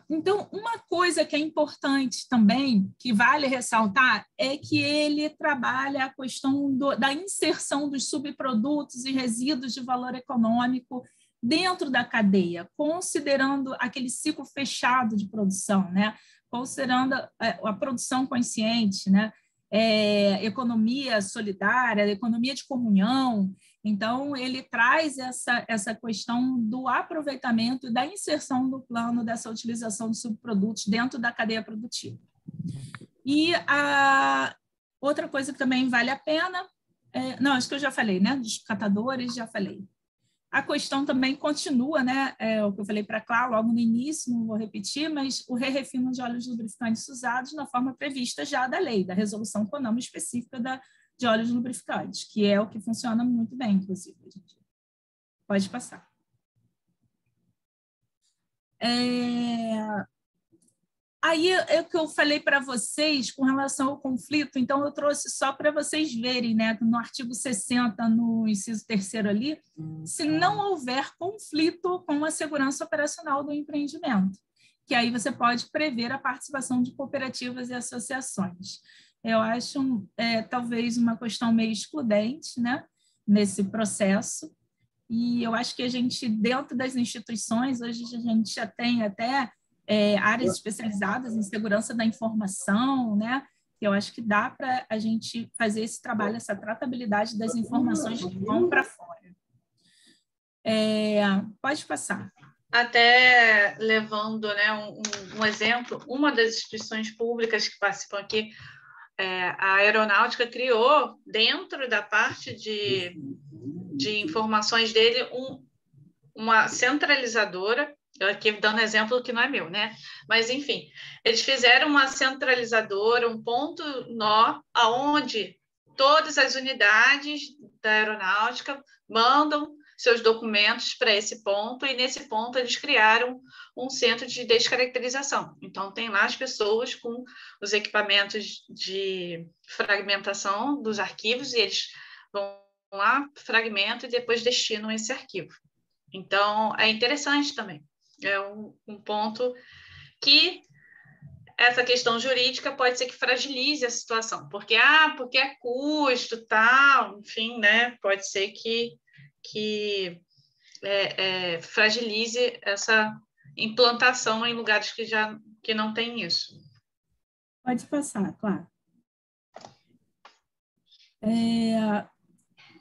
Então, uma coisa que é importante também, que vale ressaltar, é que ele trabalha a questão da inserção dos subprodutos e resíduos de valor econômico dentro da cadeia, considerando aquele ciclo fechado de produção, né? Considerando a produção consciente, né? Economia solidária, economia de comunhão. Então, ele traz essa questão do aproveitamento e da inserção do plano dessa utilização de subprodutos dentro da cadeia produtiva. E a outra coisa que também vale a pena, não, acho que eu já falei, né? Dos catadores, já falei. A questão também continua, né? O que eu falei para a Cláudia logo no início, não vou repetir, mas o refino de óleos lubrificantes usados na forma prevista já da lei, da resolução CONAMA específica de óleos lubrificantes, que é o que funciona muito bem, inclusive. Gente. Pode passar. Aí é o que eu falei para vocês com relação ao conflito, então eu trouxe só para vocês verem, né, no artigo 60, no inciso 3º ali, se não houver conflito com a segurança operacional do empreendimento, que aí você pode prever a participação de cooperativas e associações. Eu acho talvez uma questão meio excludente, né, nesse processo, e eu acho que a gente, dentro das instituições, hoje a gente já tem até áreas especializadas em segurança da informação, né? Eu acho que dá para a gente fazer esse trabalho, essa tratabilidade das informações que vão para fora. Pode passar. Até levando, né, um exemplo, uma das instituições públicas que participam aqui, a Aeronáutica criou, dentro da parte de informações dele, uma centralizadora. Eu aqui dando exemplo que não é meu, né? Mas, enfim, eles fizeram uma centralizadora, um ponto nó, aonde todas as unidades da aeronáutica mandam seus documentos para esse ponto, e nesse ponto eles criaram um centro de descaracterização. Então, tem lá as pessoas com os equipamentos de fragmentação dos arquivos, e eles vão lá, fragmentam e depois destinam esse arquivo. Então, é interessante também. É um ponto que essa questão jurídica pode ser que fragilize a situação, porque é custo, tal, enfim, né? Pode ser que fragilize essa implantação em lugares que não tem isso. Pode passar, claro.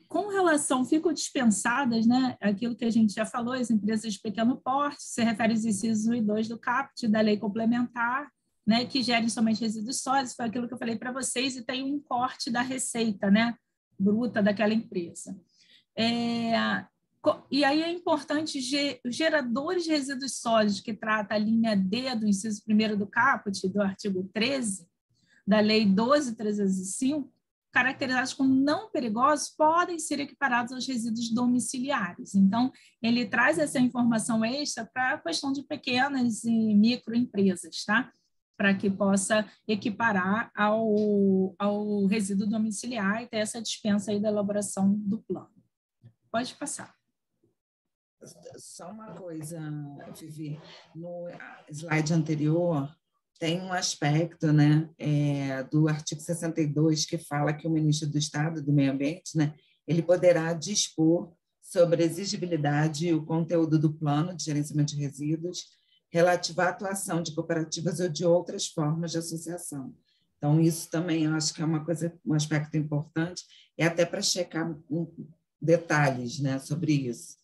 Com relação, ficam dispensadas, né, aquilo que a gente já falou, as empresas de pequeno porte, se refere aos incisos 1 e 2 do caput, da lei complementar, né, que gerem somente resíduos sólidos, foi aquilo que eu falei para vocês, e tem um corte da receita, né, bruta daquela empresa. E aí é importante, os geradores de resíduos sólidos, que trata a linha D do inciso 1º do caput, do artigo 13, da lei 12.305, caracterizados como não perigosos, podem ser equiparados aos resíduos domiciliares. Então, ele traz essa informação extra para a questão de pequenas e microempresas, tá? Para que possa equiparar ao resíduo domiciliar e ter essa dispensa aí da elaboração do plano. Pode passar. Só uma coisa, Vivi, no slide anterior tem um aspecto, né, do artigo 62 que fala que o ministro do Estado do Meio Ambiente, né, ele poderá dispor sobre a exigibilidade e o conteúdo do plano de gerenciamento de resíduos relativo à atuação de cooperativas ou de outras formas de associação. Então, isso também eu acho que é um aspecto importante, e até para checar detalhes, né, sobre isso.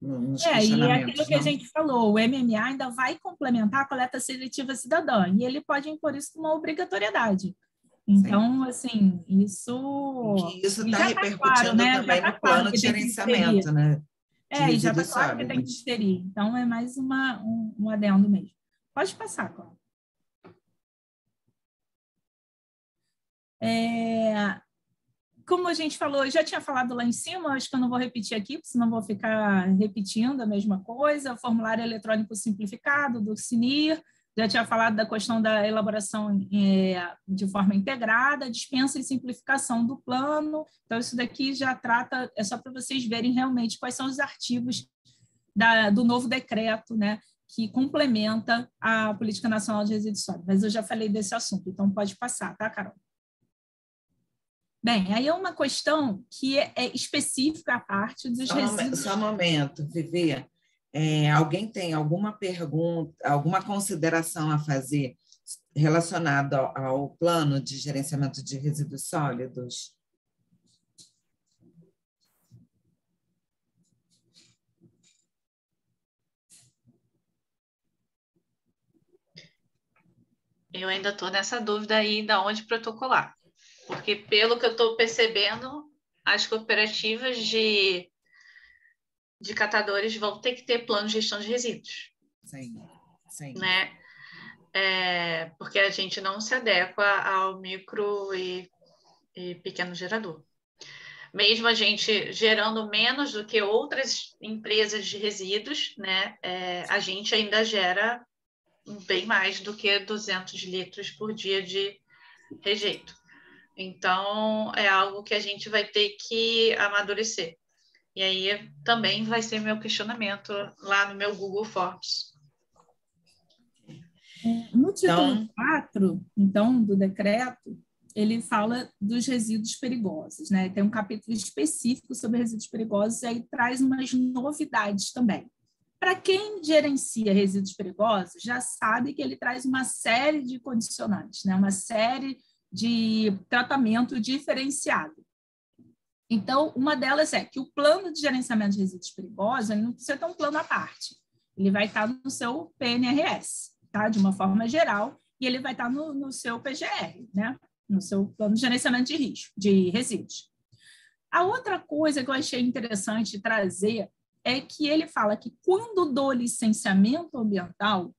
E é aquilo que a gente falou, o MMA ainda vai complementar a coleta seletiva cidadã, e ele pode impor isso como uma obrigatoriedade. Então, assim, isso está repercutindo claro, né? Também no plano de gerenciamento, né? E já está claro que tem que inserir. Então, é mais um adendo mesmo. Pode passar, Cláudia. Como a gente falou, eu já tinha falado lá em cima, acho que eu não vou repetir aqui, porque senão vou ficar repetindo a mesma coisa. O formulário eletrônico simplificado do CNIR, já tinha falado da questão da elaboração de forma integrada, dispensa e simplificação do plano. Então, isso daqui já trata, é só para vocês verem realmente quais são os artigos do novo decreto, né, que complementa a Política Nacional de Resíduos Sólidos. Mas eu já falei desse assunto, então pode passar, tá, Carol? Bem, aí é uma questão que é específica à parte dos resíduos. Só um momento, Vivi. Alguém tem alguma pergunta, alguma consideração a fazer relacionada ao plano de gerenciamento de resíduos sólidos? Eu ainda estou nessa dúvida aí de onde protocolar. Porque, pelo que eu estou percebendo, as cooperativas de catadores vão ter que ter plano de gestão de resíduos. Sim. Né? Porque a gente não se adequa ao micro e pequeno gerador. Mesmo a gente gerando menos do que outras empresas de resíduos, né? A gente ainda gera bem mais do que 200 litros por dia de rejeito. Então, é algo que a gente vai ter que amadurecer. E aí também vai ser meu questionamento lá no meu Google Forms. No título 4, então, do decreto, ele fala dos resíduos perigosos, né? Tem um capítulo específico sobre resíduos perigosos e aí traz umas novidades também. Para quem gerencia resíduos perigosos, já sabe que ele traz uma série de condicionantes, né? Uma série de tratamento diferenciado. Então, uma delas é que o plano de gerenciamento de resíduos perigosos ele não precisa ter um plano à parte. Ele vai estar no seu PNRS, tá? De uma forma geral, e ele vai estar no seu PGR, né? No seu plano de gerenciamento de risco, de resíduos. A outra coisa que eu achei interessante trazer é que ele fala que quando do licenciamento ambiental,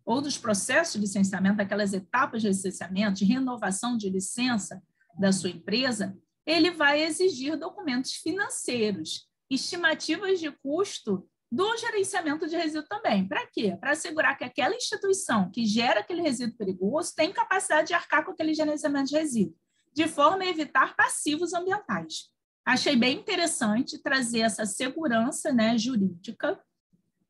ou dos processos de licenciamento, aquelas etapas de licenciamento, de renovação de licença da sua empresa, ele vai exigir documentos financeiros. estimativas de custo do gerenciamento de resíduo também. Para quê? Para assegurar que aquela instituição que gera aquele resíduo perigoso tem capacidade de arcar com aquele gerenciamento de resíduo, de forma a evitar passivos ambientais. Achei bem interessante trazer essa segurança, né, jurídica,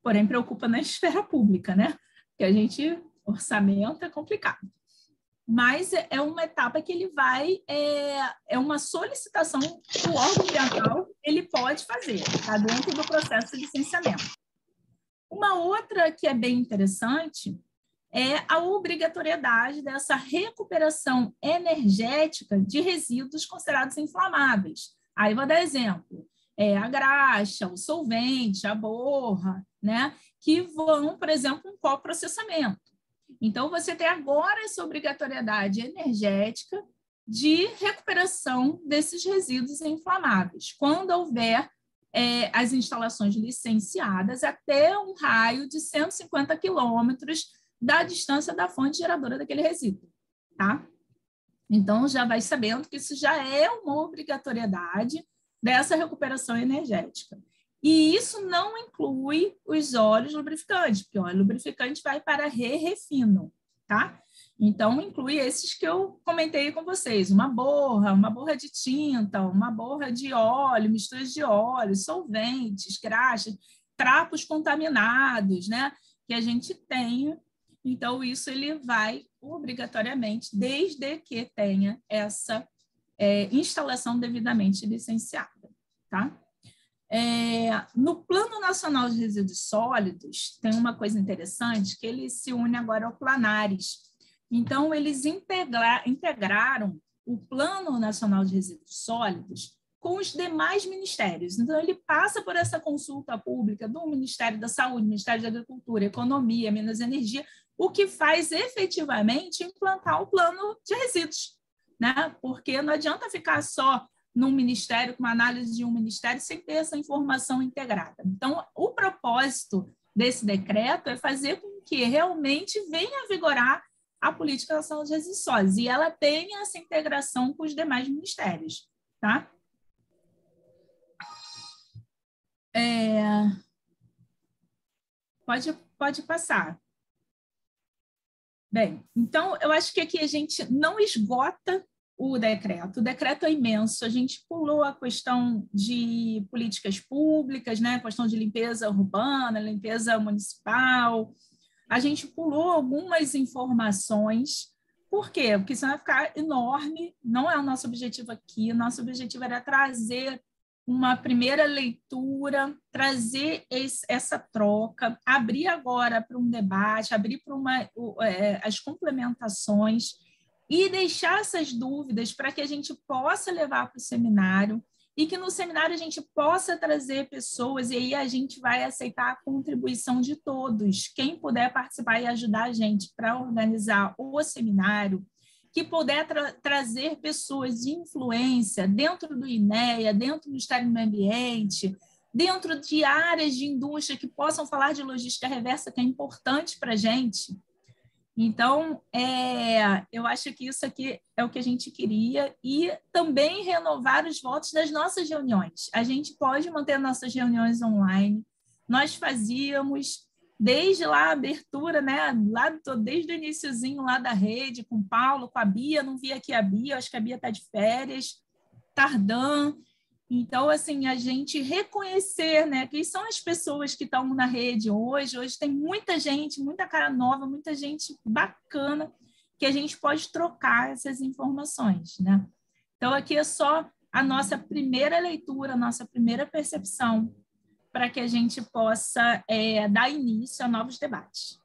porém preocupa na esfera pública, né? Porque a gente, orçamento é complicado. Mas é uma etapa que ele vai, é uma solicitação que o órgão ambiental ele pode fazer, está dentro do processo de licenciamento. Uma outra que é bem interessante é a obrigatoriedade dessa recuperação energética de resíduos considerados inflamáveis. Aí vou dar exemplo, a graxa, o solvente, a borra, né, que vão, por exemplo, um coprocessamento. Então, você tem agora essa obrigatoriedade energética de recuperação desses resíduos inflamáveis, quando houver as instalações licenciadas até um raio de 150 quilômetros da distância da fonte geradora daquele resíduo, tá? Então, já vai sabendo que isso já é uma obrigatoriedade dessa recuperação energética. E isso não inclui os óleos lubrificantes, porque o óleo lubrificante vai para refino, tá? Então, inclui esses que eu comentei com vocês, uma borra de tinta, uma borra de óleo, misturas de óleo, solventes, graxas, trapos contaminados, né? Que a gente tem. Então, isso ele vai obrigatoriamente, desde que tenha essa instalação devidamente licenciada, tá? No Plano Nacional de Resíduos Sólidos, tem uma coisa interessante, que ele se une agora ao Planares. Então, eles integraram o Plano Nacional de Resíduos Sólidos com os demais ministérios. Então, ele passa por essa consulta pública do Ministério da Saúde, Ministério da Agricultura, Economia, Minas e Energia, o que faz efetivamente implantar o plano de resíduos, né? Porque não adianta ficar só num ministério, com uma análise de um ministério, sem ter essa informação integrada. Então, o propósito desse decreto é fazer com que realmente venha a vigorar a Política Nacional de Resíduos Sólidos e ela tenha essa integração com os demais ministérios, tá? Pode passar. Bem, então, eu acho que aqui a gente não esgota o decreto é imenso, a gente pulou a questão de políticas públicas, né? A questão de limpeza urbana, limpeza municipal, a gente pulou algumas informações. Por quê? Porque senão vai ficar enorme, não é o nosso objetivo aqui, o nosso objetivo era trazer uma primeira leitura, trazer essa troca, abrir agora para um debate, abrir para as complementações e deixar essas dúvidas para que a gente possa levar para o seminário e que no seminário a gente possa trazer pessoas e aí a gente vai aceitar a contribuição de todos. Quem puder participar e ajudar a gente para organizar o seminário, que puder trazer pessoas de influência dentro do INEA, dentro do Ministério do Meio Ambiente, dentro de áreas de indústria que possam falar de logística reversa, que é importante para a gente. Então, eu acho que isso aqui é o que a gente queria e também renovar os votos das nossas reuniões. A gente pode manter nossas reuniões online. Nós fazíamos desde lá a abertura, né? Desde o iniciozinho lá da rede, com o Paulo, com a Bia. Não vi aqui a Bia, acho que a Bia está de férias. Tardan. Então, assim, a gente reconhecer, né, quem são as pessoas que estão na rede hoje. Hoje tem muita gente, muita cara nova, muita gente bacana que a gente pode trocar essas informações, né? Então, aqui é só a nossa primeira leitura, a nossa primeira percepção para que a gente possa dar início a novos debates.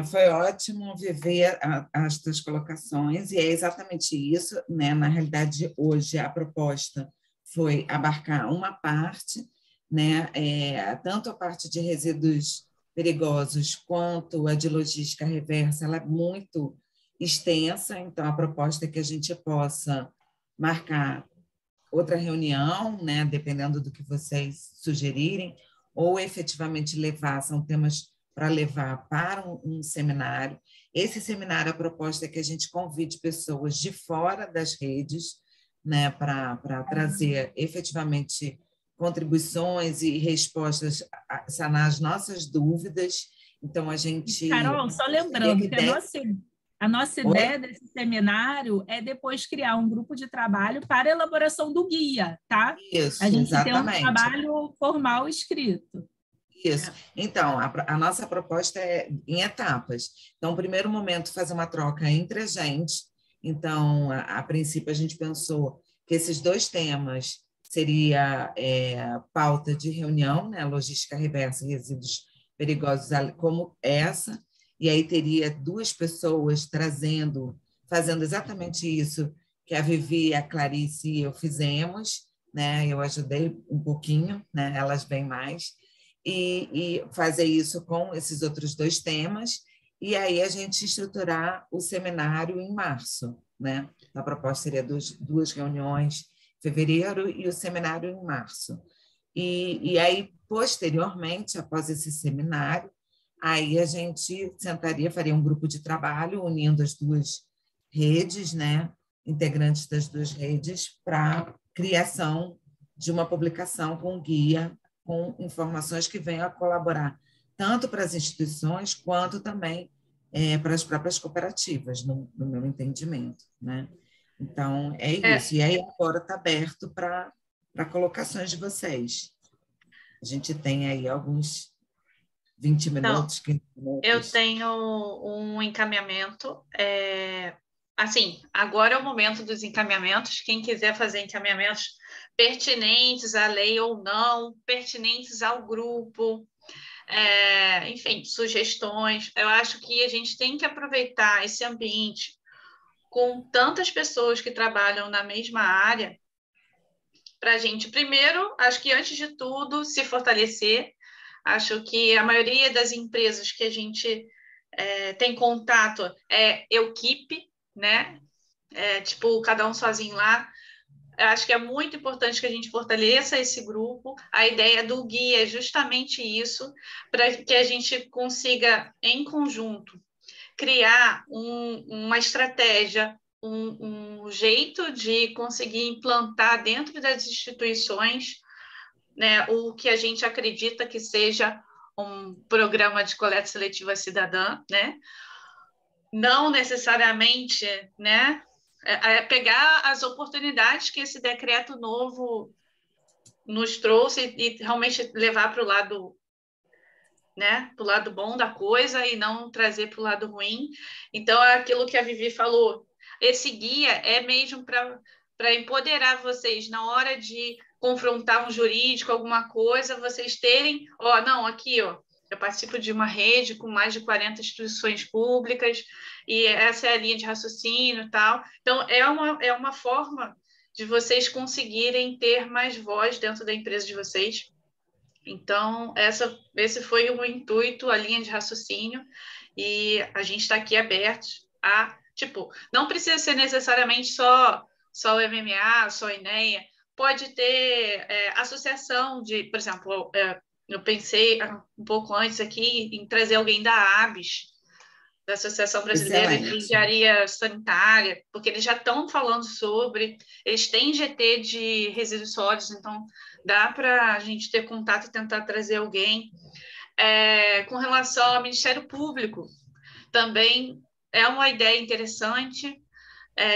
Foi ótimo viver as tuas colocações, e é exatamente isso, né? Na realidade, hoje a proposta foi abarcar uma parte, né? Tanto a parte de resíduos perigosos quanto a de logística reversa, ela é muito extensa, então a proposta é que a gente possa marcar outra reunião, né? Dependendo do que vocês sugerirem, ou efetivamente levar, são temas para levar para um seminário. Esse seminário, a proposta é que a gente convide pessoas de fora das redes, né, para trazer efetivamente contribuições e respostas, sanar as nossas dúvidas. Então, a gente... Carol, só lembrando que a nossa ideia desse seminário é depois criar um grupo de trabalho para a elaboração do guia, tá? Isso, a gente exatamente. tem um trabalho formal escrito. Isso. Então, a nossa proposta é em etapas. Então, no primeiro momento, fazer uma troca entre a gente. Então, a princípio, a gente pensou que esses 2 temas seria pauta de reunião, né? Logística reversa e resíduos perigosos, como essa, e aí teria 2 pessoas fazendo exatamente isso que a Vivi, a Clarice e eu fizemos, né? Eu ajudei um pouquinho, né? Elas bem mais, e fazer isso com esses outros 2 temas, e aí a gente estruturar o seminário em março, né? A proposta seria 2 reuniões em fevereiro e o seminário em março. E aí, posteriormente, após esse seminário, aí a gente faria um grupo de trabalho unindo as 2 redes, né? Integrantes das 2 redes, para criação de uma publicação com guia, com informações que venham a colaborar tanto para as instituições quanto também para as próprias cooperativas, no meu entendimento, né? Então, é isso. E aí agora está aberto para colocações de vocês. A gente tem aí alguns 20 minutos, 15 minutos. Eu tenho um encaminhamento. Assim, agora é o momento dos encaminhamentos. Quem quiser fazer encaminhamentos pertinentes à lei ou não, pertinentes ao grupo, enfim, sugestões. Eu acho que a gente tem que aproveitar esse ambiente com tantas pessoas que trabalham na mesma área para a gente, primeiro, acho que antes de tudo, se fortalecer. Acho que a maioria das empresas que a gente tem contato é equipe, né? Tipo, cada um sozinho lá. Eu acho que é muito importante que a gente fortaleça esse grupo. A ideia do guia é justamente isso, para que a gente consiga, em conjunto, criar uma estratégia, um jeito de conseguir implantar dentro das instituições, né, o que a gente acredita que seja um programa de coleta seletiva cidadã, né? Não necessariamente, né, pegar as oportunidades que esse decreto novo nos trouxe e realmente levar para o lado, né, para o lado bom da coisa e não trazer para o lado ruim. Então, é aquilo que a Vivi falou, esse guia é mesmo para empoderar vocês na hora de confrontar um jurídico, alguma coisa, vocês terem, não, aqui, eu participo de uma rede com mais de 40 instituições públicas e essa é a linha de raciocínio e tal. Então, é uma forma de vocês conseguirem ter mais voz dentro da empresa de vocês. Então, esse foi o intuito, a linha de raciocínio, e a gente está aqui aberto a, não precisa ser necessariamente só o MMA, só a INEA, pode ter associação de, por exemplo, eu pensei um pouco antes aqui em trazer alguém da ABS, da Associação Brasileira de Engenharia Sanitária, porque eles já estão falando sobre, eles têm GT de resíduos sólidos, então dá para a gente ter contato e tentar trazer alguém. Com relação ao Ministério Público, também é uma ideia interessante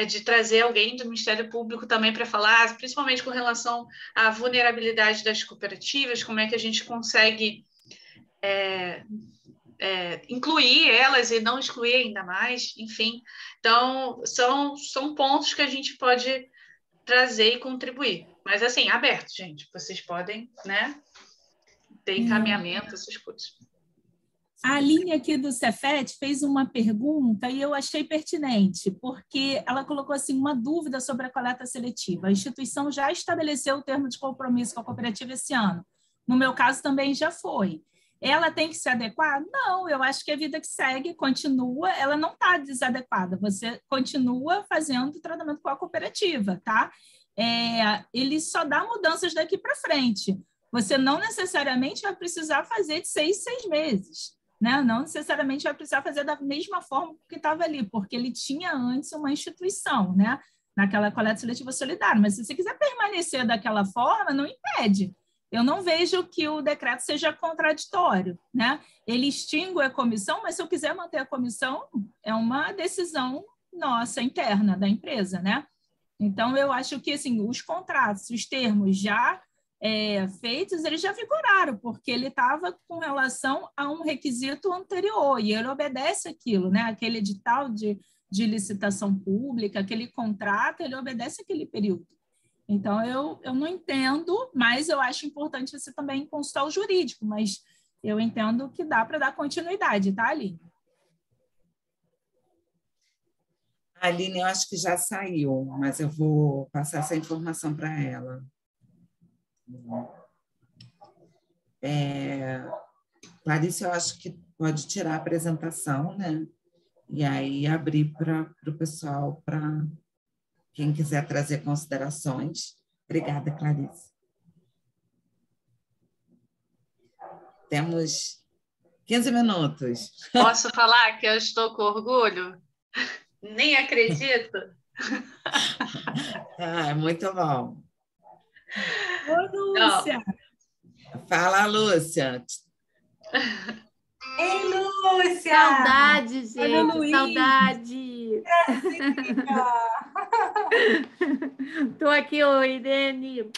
de trazer alguém do Ministério Público também para falar, principalmente com relação à vulnerabilidade das cooperativas, como é que a gente consegue incluir elas e não excluir ainda mais, enfim. Então, são pontos que a gente pode trazer e contribuir. Mas, assim, aberto, gente. Vocês podem, né, ter encaminhamento, essas coisas. A Aline aqui do Cefet fez uma pergunta e eu achei pertinente, porque ela colocou assim, uma dúvida sobre a coleta seletiva. A instituição já estabeleceu o termo de compromisso com a cooperativa esse ano. No meu caso, também já foi. Ela tem que se adequar? Não, eu acho que a vida que segue continua, ela não está desadequada, você continua fazendo tratamento com a cooperativa, tá? Ele só dá mudanças daqui para frente. Você não necessariamente vai precisar fazer de 6 meses, né? Não necessariamente vai precisar fazer da mesma forma que estava ali, porque ele tinha antes uma instituição, né? naquela coleta seletiva solidária. Mas se você quiser permanecer daquela forma, não impede. Eu não vejo que o decreto seja contraditório, né? Ele extingue a comissão, mas se eu quiser manter a comissão, é uma decisão nossa, interna da empresa, né? Então, eu acho que assim, os contratos, os termos já feitos, eles já vigoraram, porque ele estava com relação a um requisito anterior, e ele obedece aquilo, né? Aquele edital de licitação pública, aquele contrato, ele obedece aquele período. Então, eu não entendo, mas eu acho importante você também consultar o jurídico, mas eu entendo que dá para dar continuidade, tá, Aline? A Aline, eu acho que já saiu, mas eu vou passar essa informação para ela. Clarice, eu acho que pode tirar a apresentação, né? E aí abrir para o pessoal, para quem quiser trazer considerações. Obrigada, Clarice. Temos 15 minutos. Posso falar que eu estou com orgulho? Nem acredito. Muito bom. Ô, Lúcia! Fala, Lúcia. Ei, Lúcia! Saudade, gente. Olha, Saudade. Estou aqui, Irene.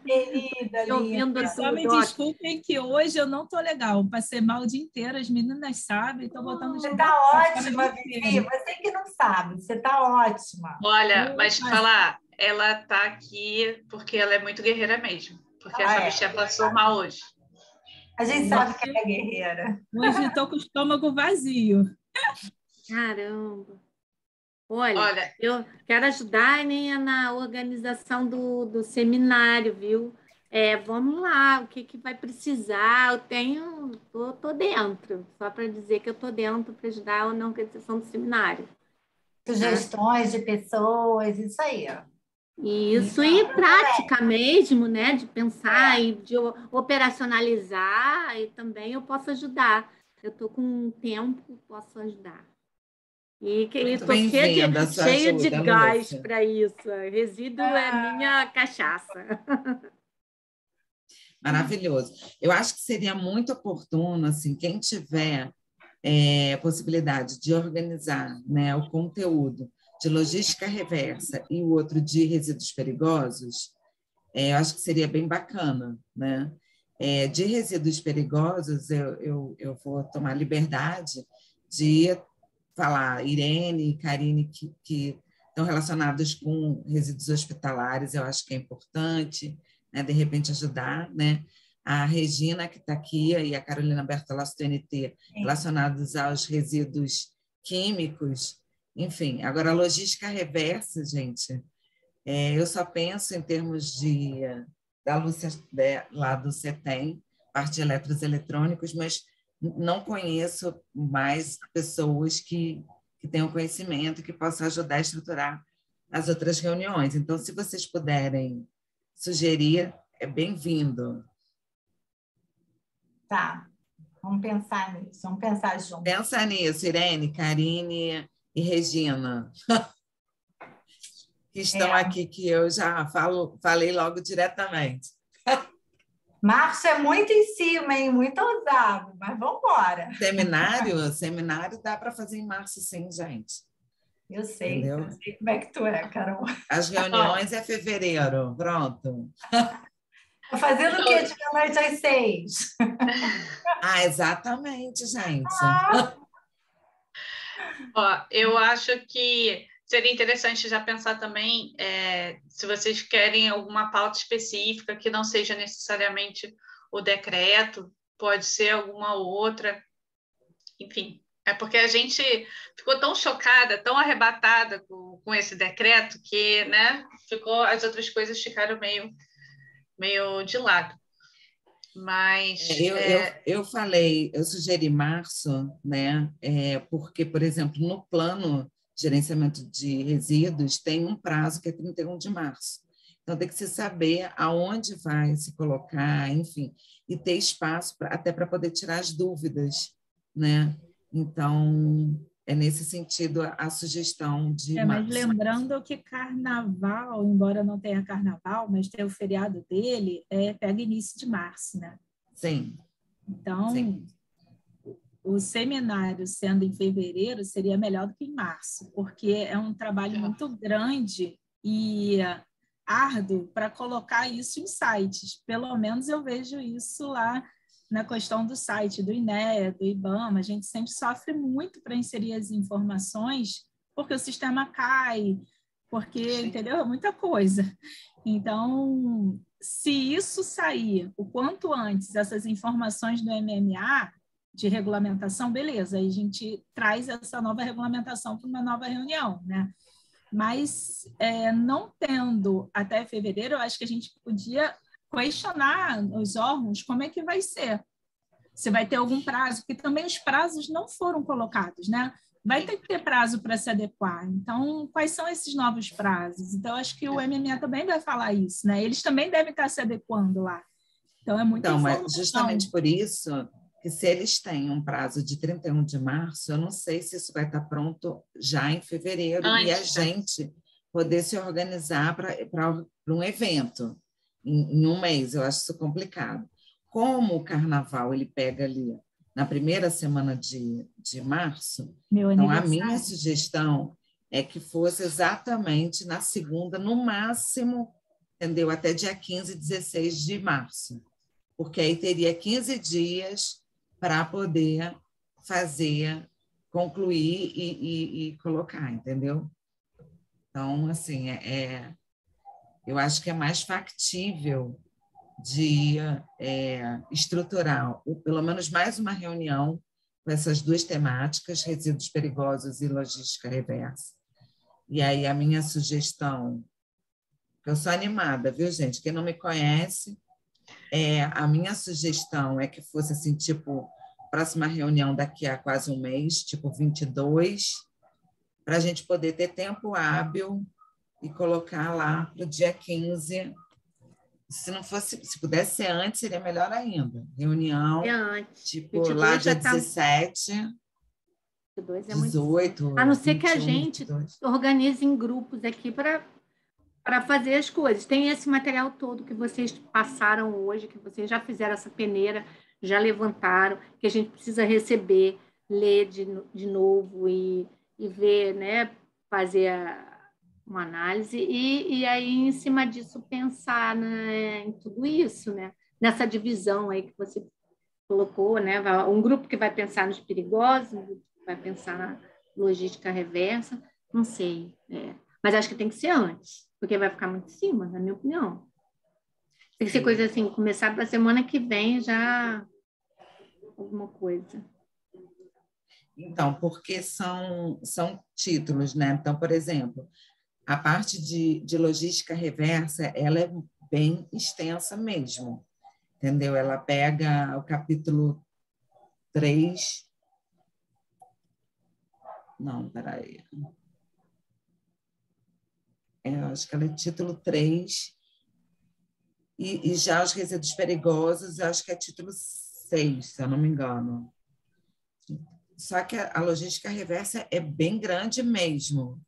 Querida, linda. Só me desculpem que hoje eu não estou legal. Passei mal o dia inteiro, as meninas sabem, estou botando de Você está ótima, Vivi. Você que não sabe, você está ótima. Olha, mas te falar, ela está aqui porque ela é muito guerreira mesmo. Porque essa bichinha passou mal hoje. A gente sabe que ela é guerreira. Hoje estou com o estômago vazio. Caramba. Olha, eu quero ajudar na organização do seminário, viu? Vamos lá, o que vai precisar? Eu tô dentro, só para dizer que eu tô dentro para ajudar na organização do seminário. Sugestões de pessoas, isso aí. Isso, e prática mesmo, né? De pensar e de operacionalizar, e também eu posso ajudar. Eu tô com tempo, posso ajudar. E estou cheia de gás para isso. Resíduo é minha cachaça. Maravilhoso. Eu acho que seria muito oportuno, assim, quem tiver possibilidade de organizar, né, o conteúdo de logística reversa e o outro de resíduos perigosos, eu acho que seria bem bacana, né? De resíduos perigosos, eu vou tomar liberdade de falar Irene e Karine, que estão relacionados com resíduos hospitalares, eu acho que é importante, né, de repente ajudar, né? A Regina, que está aqui, e a Carolina Bertolazzi, do TNT, relacionados aos resíduos químicos, enfim. Agora, a logística reversa, gente, eu só penso em termos da Lúcia, lá do CETEM, parte de eletrônicos, mas não conheço mais pessoas que tenham conhecimento, que possam ajudar a estruturar as outras reuniões. Então, se vocês puderem sugerir, é bem-vindo. Tá, vamos pensar nisso, vamos pensar juntos. Pensa nisso, Irene, Karine e Regina, que estão aqui, que eu já falei logo diretamente. Márcio é muito em cima, hein? Muito ousado, mas vamos embora. Seminário dá para fazer em março, sim, gente. Eu sei, entendeu? Eu sei como é que tu é, Carol. As reuniões é fevereiro, pronto. Tô fazendo o quê de meia-noite às 6? Exatamente, gente. Eu acho que seria interessante já pensar também, se vocês querem alguma pauta específica que não seja necessariamente o decreto, pode ser alguma outra, enfim. É porque a gente ficou tão chocada, tão arrebatada com esse decreto que, né, as outras coisas ficaram meio de lado. Mas eu sugeri março, né? Porque, por exemplo, no plano de gerenciamento de resíduos tem um prazo que é 31 de março. Então, tem que se saber aonde vai se colocar, enfim, e ter espaço até para poder tirar as dúvidas, né? Então, é nesse sentido a sugestão de mas março. lembrando que carnaval, embora não tenha carnaval, mas tem o feriado dele, pega início de março, né? Sim. Então, Sim. o seminário sendo em fevereiro seria melhor do que em março, porque é um trabalho muito grande e árduo para colocar isso em sites. Pelo menos eu vejo isso lá na questão do site do INEA, do IBAMA. A gente sempre sofre muito para inserir as informações, porque o sistema cai, porque, entendeu? É muita coisa. Então, se isso sair o quanto antes, essas informações do MMA de regulamentação, beleza, aí a gente traz essa nova regulamentação para uma nova reunião, né? Mas não tendo até fevereiro, eu acho que a gente podia questionar os órgãos como é que vai ser. Se vai ter algum prazo, porque também os prazos não foram colocados, né? Vai ter que ter prazo para se adequar. Então, quais são esses novos prazos? Então, acho que o MMA também vai falar isso, né? Eles também devem estar se adequando lá. Então, é muita informação. Mas justamente por isso que se eles têm um prazo de 31 de março, eu não sei se isso vai estar pronto já em fevereiro e a gente poder se organizar para um evento em um mês. Eu acho isso complicado. Como o carnaval ele pega ali na primeira semana de março, então a minha sugestão é que fosse exatamente na segunda, no máximo, entendeu? Até dia 15, 16 de março, porque aí teria 15 dias para poder concluir e colocar, entendeu? Então, assim, eu acho que é mais factível de estruturar, pelo menos mais uma reunião com essas duas temáticas, resíduos perigosos e logística reversa. E aí a minha sugestão, que eu sou animada, viu, gente? Quem não me conhece, a minha sugestão é que fosse assim, tipo, próxima reunião daqui a quase um mês, tipo 22, para a gente poder ter tempo hábil e colocar lá para o dia 15. Se pudesse ser antes, seria melhor ainda. Reunião, tipo, lá dia 17, 18. A não ser 21, que a gente 22. organize em grupos aqui para fazer as coisas. Tem esse material todo que vocês passaram hoje, que vocês já fizeram essa peneira, já levantaram, que a gente precisa receber, ler de novo e ver, né, fazer uma análise e aí, em cima disso, pensar, né, em tudo isso, né? Nessa divisão aí que você colocou, né? Um grupo que vai pensar nos perigosos, um grupo que vai pensar na logística reversa, não sei. Mas acho que tem que ser antes, porque vai ficar muito em cima, na minha opinião. Tem que ser coisa assim, começar para a semana que vem já alguma coisa. Então, porque são títulos, né? Então, por exemplo, a parte de logística reversa, ela é bem extensa mesmo, entendeu? Ela pega o capítulo 3... Não, peraí. Acho que ela é título 3, e já os resíduos perigosos, eu acho que é título 6, se eu não me engano. Só que a logística reversa é bem grande mesmo.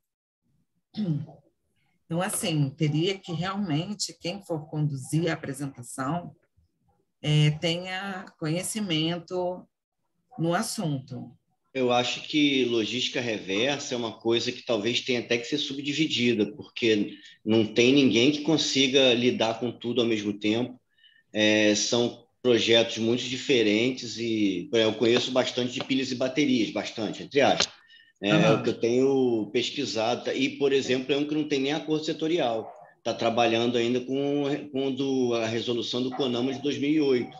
Então, assim, teria que realmente, quem for conduzir a apresentação, tenha conhecimento no assunto. Eu acho que logística reversa é uma coisa que talvez tenha até que ser subdividida, porque não tem ninguém que consiga lidar com tudo ao mesmo tempo. São projetos muito diferentes e eu conheço bastante de pilhas e baterias, bastante, entre aspas. É o que eu tenho pesquisado. E, por exemplo, é um que não tem nem acordo setorial. Está trabalhando ainda com a resolução do CONAMA de 2008.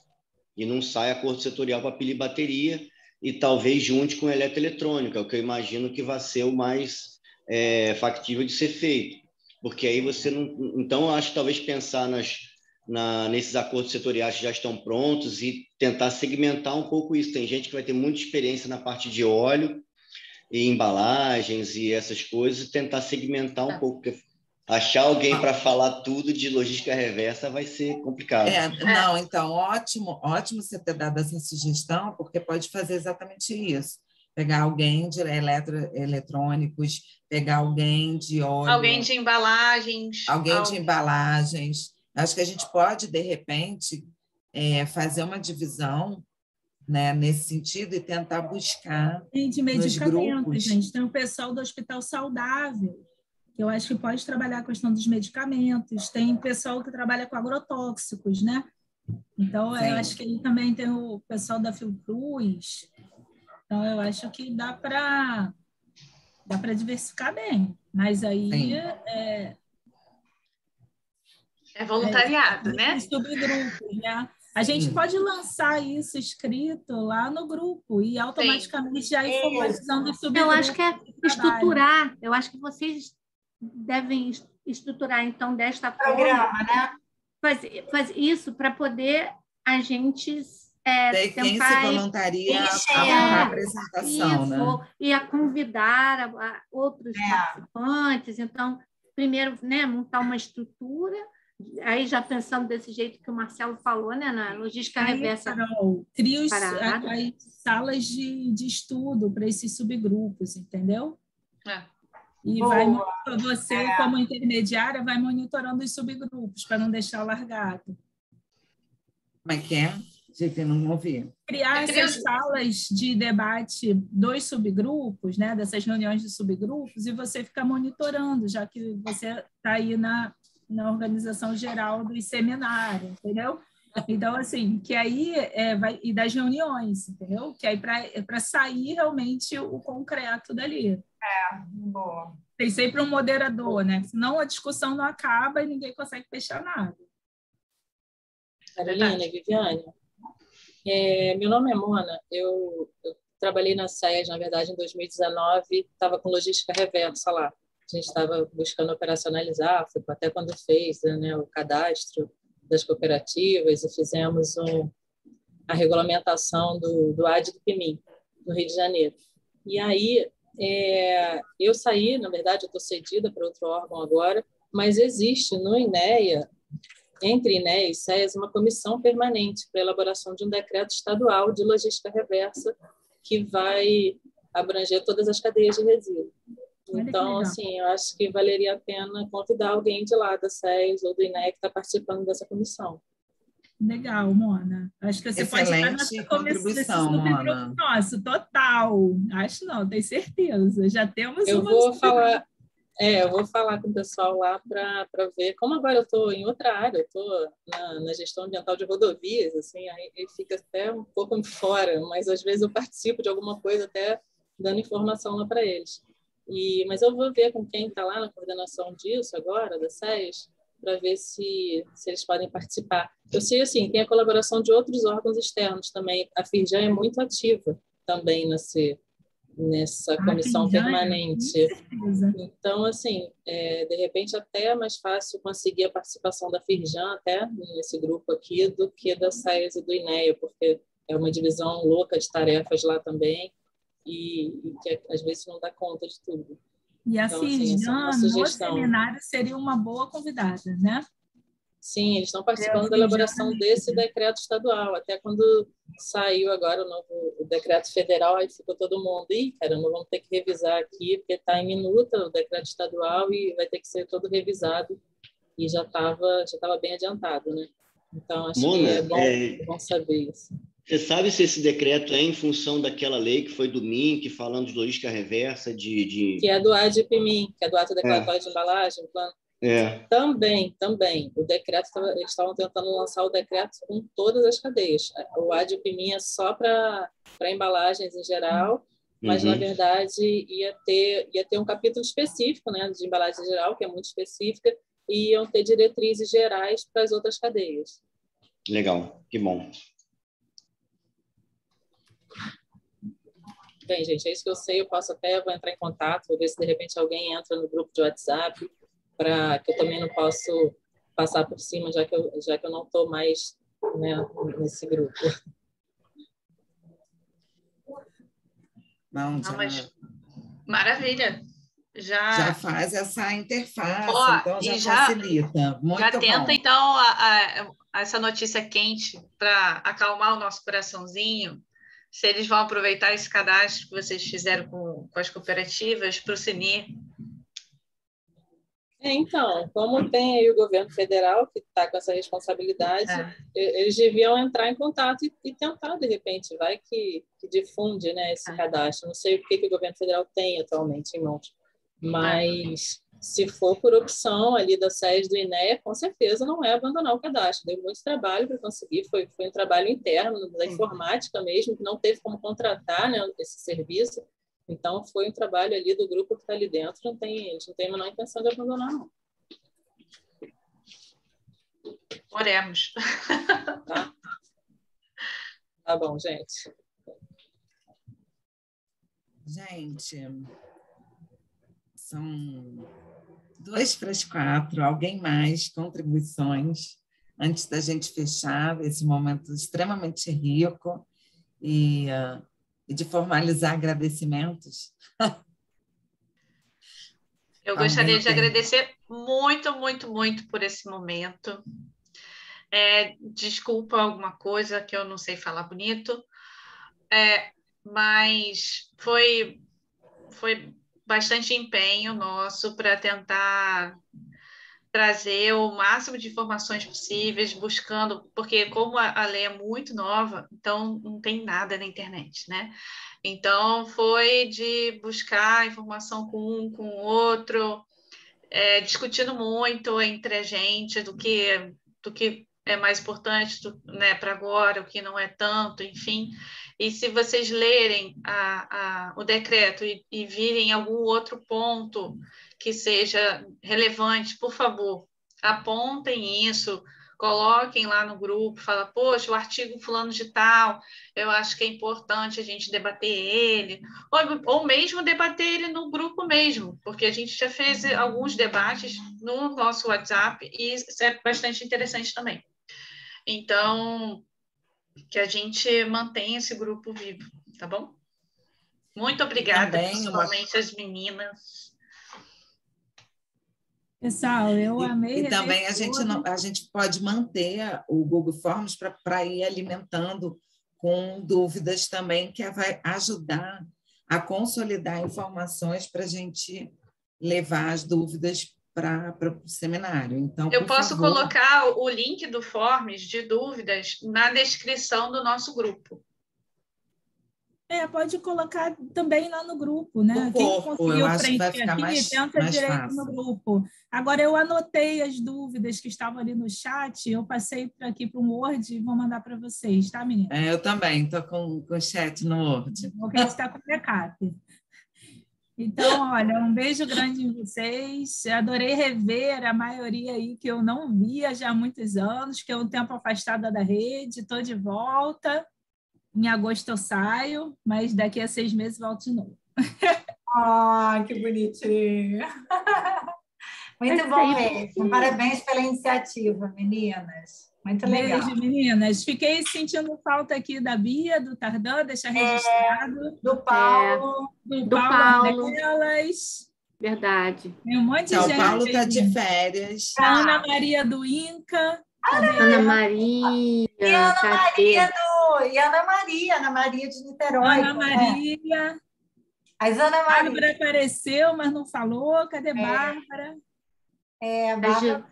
E não sai acordo setorial para pilha e bateria, e talvez junte com eletroeletrônica, o que eu imagino que vai ser o mais factível de ser feito. Porque aí você não... Então, eu acho que talvez pensar nesses acordos setoriais que já estão prontos e tentar segmentar um pouco isso. Tem gente que vai ter muita experiência na parte de óleo, e embalagens e essas coisas, e tentar segmentar um pouco, porque achar alguém para falar tudo de logística reversa vai ser complicado. Não, então, ótimo você ter dado essa sugestão, porque pode fazer exatamente isso. pegar alguém de eletrônicos, pegar alguém de óleo, alguém de embalagens. Alguém de embalagens. Acho que a gente pode, de repente, fazer uma divisão, né, nesse sentido e tentar buscar de nos grupos. Gente, tem o pessoal do Hospital Saudável, que eu acho que pode trabalhar a questão dos medicamentos, tem pessoal que trabalha com agrotóxicos, né? Então, eu acho que aí também tem o pessoal da Fiocruz. Então, eu acho que dá para diversificar bem, mas aí é voluntariado, né? Subgrupos, né? A gente pode lançar isso escrito lá no grupo e automaticamente já ir formalizando os subgrupos. Eu acho que é estruturar. Eu acho que vocês devem estruturar, então, desta programa, forma. Né? Fazer isso para poder a gente quem se voluntaria a apresentação, né? E a convidar outros participantes. Então, primeiro, né, montar uma estrutura. Aí, já pensando desse jeito que o Marcelo falou, né, na logística reversa. Cria as salas de estudo para esses subgrupos, entendeu? E você, como intermediária, vai monitorando os subgrupos para não deixar largado. Como é que é? Gente, eu não ouvi. Criar essas salas de debate dos subgrupos, né, dessas reuniões de subgrupos, e você ficar monitorando, já que você está aí na organização geral dos seminários, entendeu? Então, assim, que aí e das reuniões, entendeu? Que aí para sair realmente o concreto dali. Boa. Tem sempre um moderador, né? Senão a discussão não acaba e ninguém consegue fechar nada. Carolina e Viviane, meu nome é Mona, eu trabalhei na SES, na verdade, em 2019, estava com logística reversa lá. A gente estava buscando operacionalizar, foi até quando fez, né, o cadastro das cooperativas e fizemos a regulamentação do AD do PIMIM, no Rio de Janeiro. E aí, eu saí, na verdade, eu estou cedida para outro órgão agora, mas existe no INEA, entre INEA e SES, uma comissão permanente para a elaboração de um decreto estadual de logística reversa que vai abranger todas as cadeias de resíduo. Então, assim, eu acho que valeria a pena convidar alguém de lá da SES ou do INEA que está participando dessa comissão. Legal, Mona. Acho que você pode estar nessa contribuição, Mona. Nossa, total. Acho não, tenho certeza. Já temos eu vou falar com o pessoal lá para ver. Como agora eu estou em outra área, eu estou na gestão ambiental de rodovias, assim, aí fica até um pouco fora, mas às vezes eu participo de alguma coisa até dando informação lá para eles. Mas eu vou ver com quem está lá na coordenação disso agora, da SES, para ver se eles podem participar. Eu sei, assim, tem a colaboração de outros órgãos externos também. A Firjan é muito ativa também nessa comissão permanente. Então, assim, de repente até é mais fácil conseguir a participação da Firjan até nesse grupo aqui do que da SES e do INEA, porque é uma divisão louca de tarefas lá também e que às vezes não dá conta de tudo. E a Firjan, no seminário, seria uma boa convidada, né? Sim, eles estão participando da elaboração desse decreto estadual. Até quando saiu agora o decreto federal, aí ficou todo mundo, caramba, vamos ter que revisar aqui, porque está em minuta o decreto estadual e vai ter que ser todo revisado. E já estava bem adiantado, né? Então, acho que é bom saber isso. Você sabe se esse decreto é em função daquela lei que foi do MINC, falando de logística reversa, que é do ADPMIM, que é do Ato Declaratório de Embalagem, plano. Também. O decreto, eles estavam tentando lançar o decreto com todas as cadeias. O ADPMIM é só para embalagens em geral, mas, na verdade, ia ter um capítulo específico, né, de embalagem em geral, que é muito específica, e iam ter diretrizes gerais para as outras cadeias. Legal, que bom. Bem, gente, é isso que eu sei. Eu vou entrar em contato, vou ver se de repente alguém entra no grupo de WhatsApp, que eu também não posso passar por cima, já que eu não estou mais, né, nesse grupo. Mas maravilha. Já faz essa interface, então já facilita. Muito já tenta, bom. Então, essa notícia quente para acalmar o nosso coraçãozinho. se eles vão aproveitar esse cadastro que vocês fizeram com as cooperativas para o CNI. Então, como tem aí o governo federal que está com essa responsabilidade, eles deviam entrar em contato e tentar, de repente, vai que difunde, né, esse cadastro. Não sei o que o governo federal tem atualmente em mãos, mas se for por opção ali da sede do INEA, com certeza não é abandonar o cadastro. Deu muito trabalho para conseguir, foi um trabalho interno da informática mesmo, que não teve como contratar, né, esse serviço. Então, foi um trabalho ali do grupo que está ali dentro, eles não têm a menor intenção de abandonar, não. Oremos. Tá bom, gente. Gente, são 2 para as 4. Alguém mais? Contribuições? Antes da gente fechar esse momento extremamente rico e de formalizar agradecimentos. Eu gostaria de agradecer muito, muito, muito por esse momento. Desculpa alguma coisa que eu não sei falar bonito, mas foi bastante empenho nosso para tentar trazer o máximo de informações possíveis, buscando, porque como a lei é muito nova, então não tem nada na internet, né? Então, foi de buscar informação com um, com o outro, discutindo muito entre a gente do que é mais importante, né, para agora, o que não é tanto, enfim. E se vocês lerem o decreto e virem algum outro ponto que seja relevante, por favor, apontem isso, coloquem lá no grupo, fala, poxa, o artigo fulano de tal, eu acho que é importante a gente debater ele, ou mesmo debater ele no grupo mesmo, porque a gente já fez alguns debates no nosso WhatsApp e isso é bastante interessante também. Então, que a gente mantenha esse grupo vivo, tá bom? Muito obrigada, principalmente as meninas. Pessoal, eu amei. E também a gente pode manter o Google Forms para ir alimentando com dúvidas também, que vai ajudar a consolidar informações para a gente levar as dúvidas para o seminário. Então, eu posso colocar o link do Forms de dúvidas na descrição do nosso grupo. Pode colocar também lá no grupo, né? Quem conseguiu preencher aqui, tenta direito no grupo. Agora, eu anotei as dúvidas que estavam ali no chat, eu passei aqui para o Word e vou mandar para vocês, tá, meninas? Eu também, estou com o chat no Word. Porque a gente está com o backup. Então, olha, um beijo grande em vocês. Adorei rever a maioria aí que eu não via já há muitos anos, que é um tempo afastada da rede, estou de volta. Em agosto eu saio, mas daqui a 6 meses volto de novo. Que bonitinho! Muito bom mesmo. Parabéns pela iniciativa, meninas. Muito legal. Beijo, meninas. Fiquei sentindo falta aqui da Bia, do Tardan, deixar registrado. Do Paulo. Do Paulo. Delas. Verdade. Tem um monte de gente. O Paulo está de férias. A Ana Maria do Inca. Ana Maria. E a Ana Maria de Niterói. Ana Maria. As Ana Maria. Bárbara apareceu, mas não falou. Cadê Bárbara? Bárbara.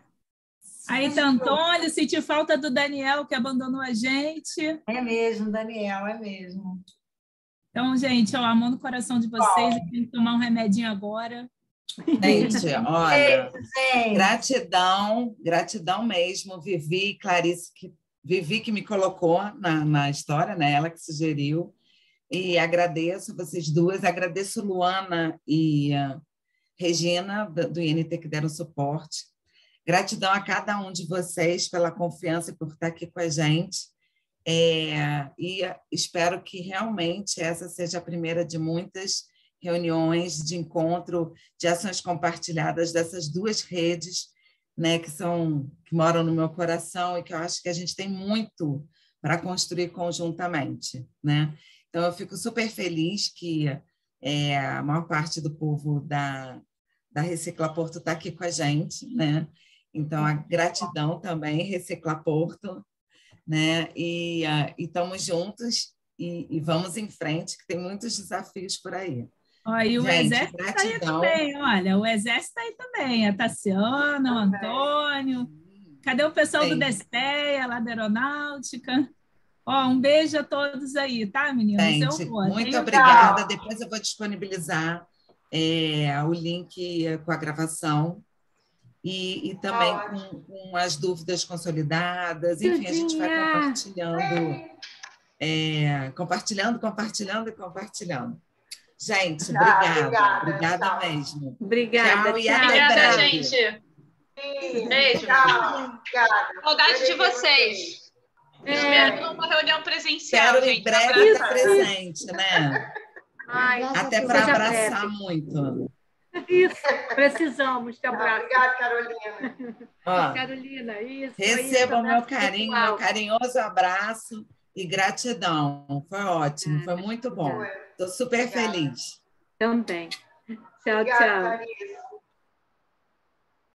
Aí tá Antônio, senti falta do Daniel, que abandonou a gente. É mesmo, Daniel, é mesmo. Então, gente, amor no coração de vocês, eu tenho que tomar um remedinho agora. Gente, olha, gratidão mesmo, Vivi e Clarice, Vivi que me colocou na história, né? Ela que sugeriu, e agradeço vocês duas, agradeço Luana e Regina, do INT, que deram suporte. Gratidão a cada um de vocês pela confiança e por estar aqui com a gente, e espero que realmente essa seja a primeira de muitas reuniões de encontro, de ações compartilhadas dessas 2 redes, né, que moram no meu coração e que eu acho que a gente tem muito para construir conjuntamente, né? Então, eu fico super feliz que a maior parte do povo da Recicla Porto está aqui com a gente, né? Então, a gratidão também, Recicla Porto, né? E estamos juntos e vamos em frente, que tem muitos desafios por aí. E o Gente, Exército está aí também, olha, o Exército está aí também, a Tassiana, o Antônio, cadê o pessoal do DESPEA, lá da Aeronáutica? Um beijo a todos aí, tá, meninos? Gente, muito obrigada, depois eu vou disponibilizar o link com a gravação e também com as dúvidas consolidadas, enfim, a gente vai compartilhando. Gente, obrigada mesmo. Obrigada. Tchau e até breve. Gente. Beijo. Saudade de vocês. Espero uma reunião presencial, espero gente. Em breve estar presente, né? Até para abraçar muito. Isso, precisamos te abraçar. Obrigada, Carolina. Carolina, isso. Receba o meu carinho, meu carinhoso abraço e gratidão. Foi ótimo, foi muito bom. Estou super feliz. Também. Tchau, Obrigada, tchau. Clarissa.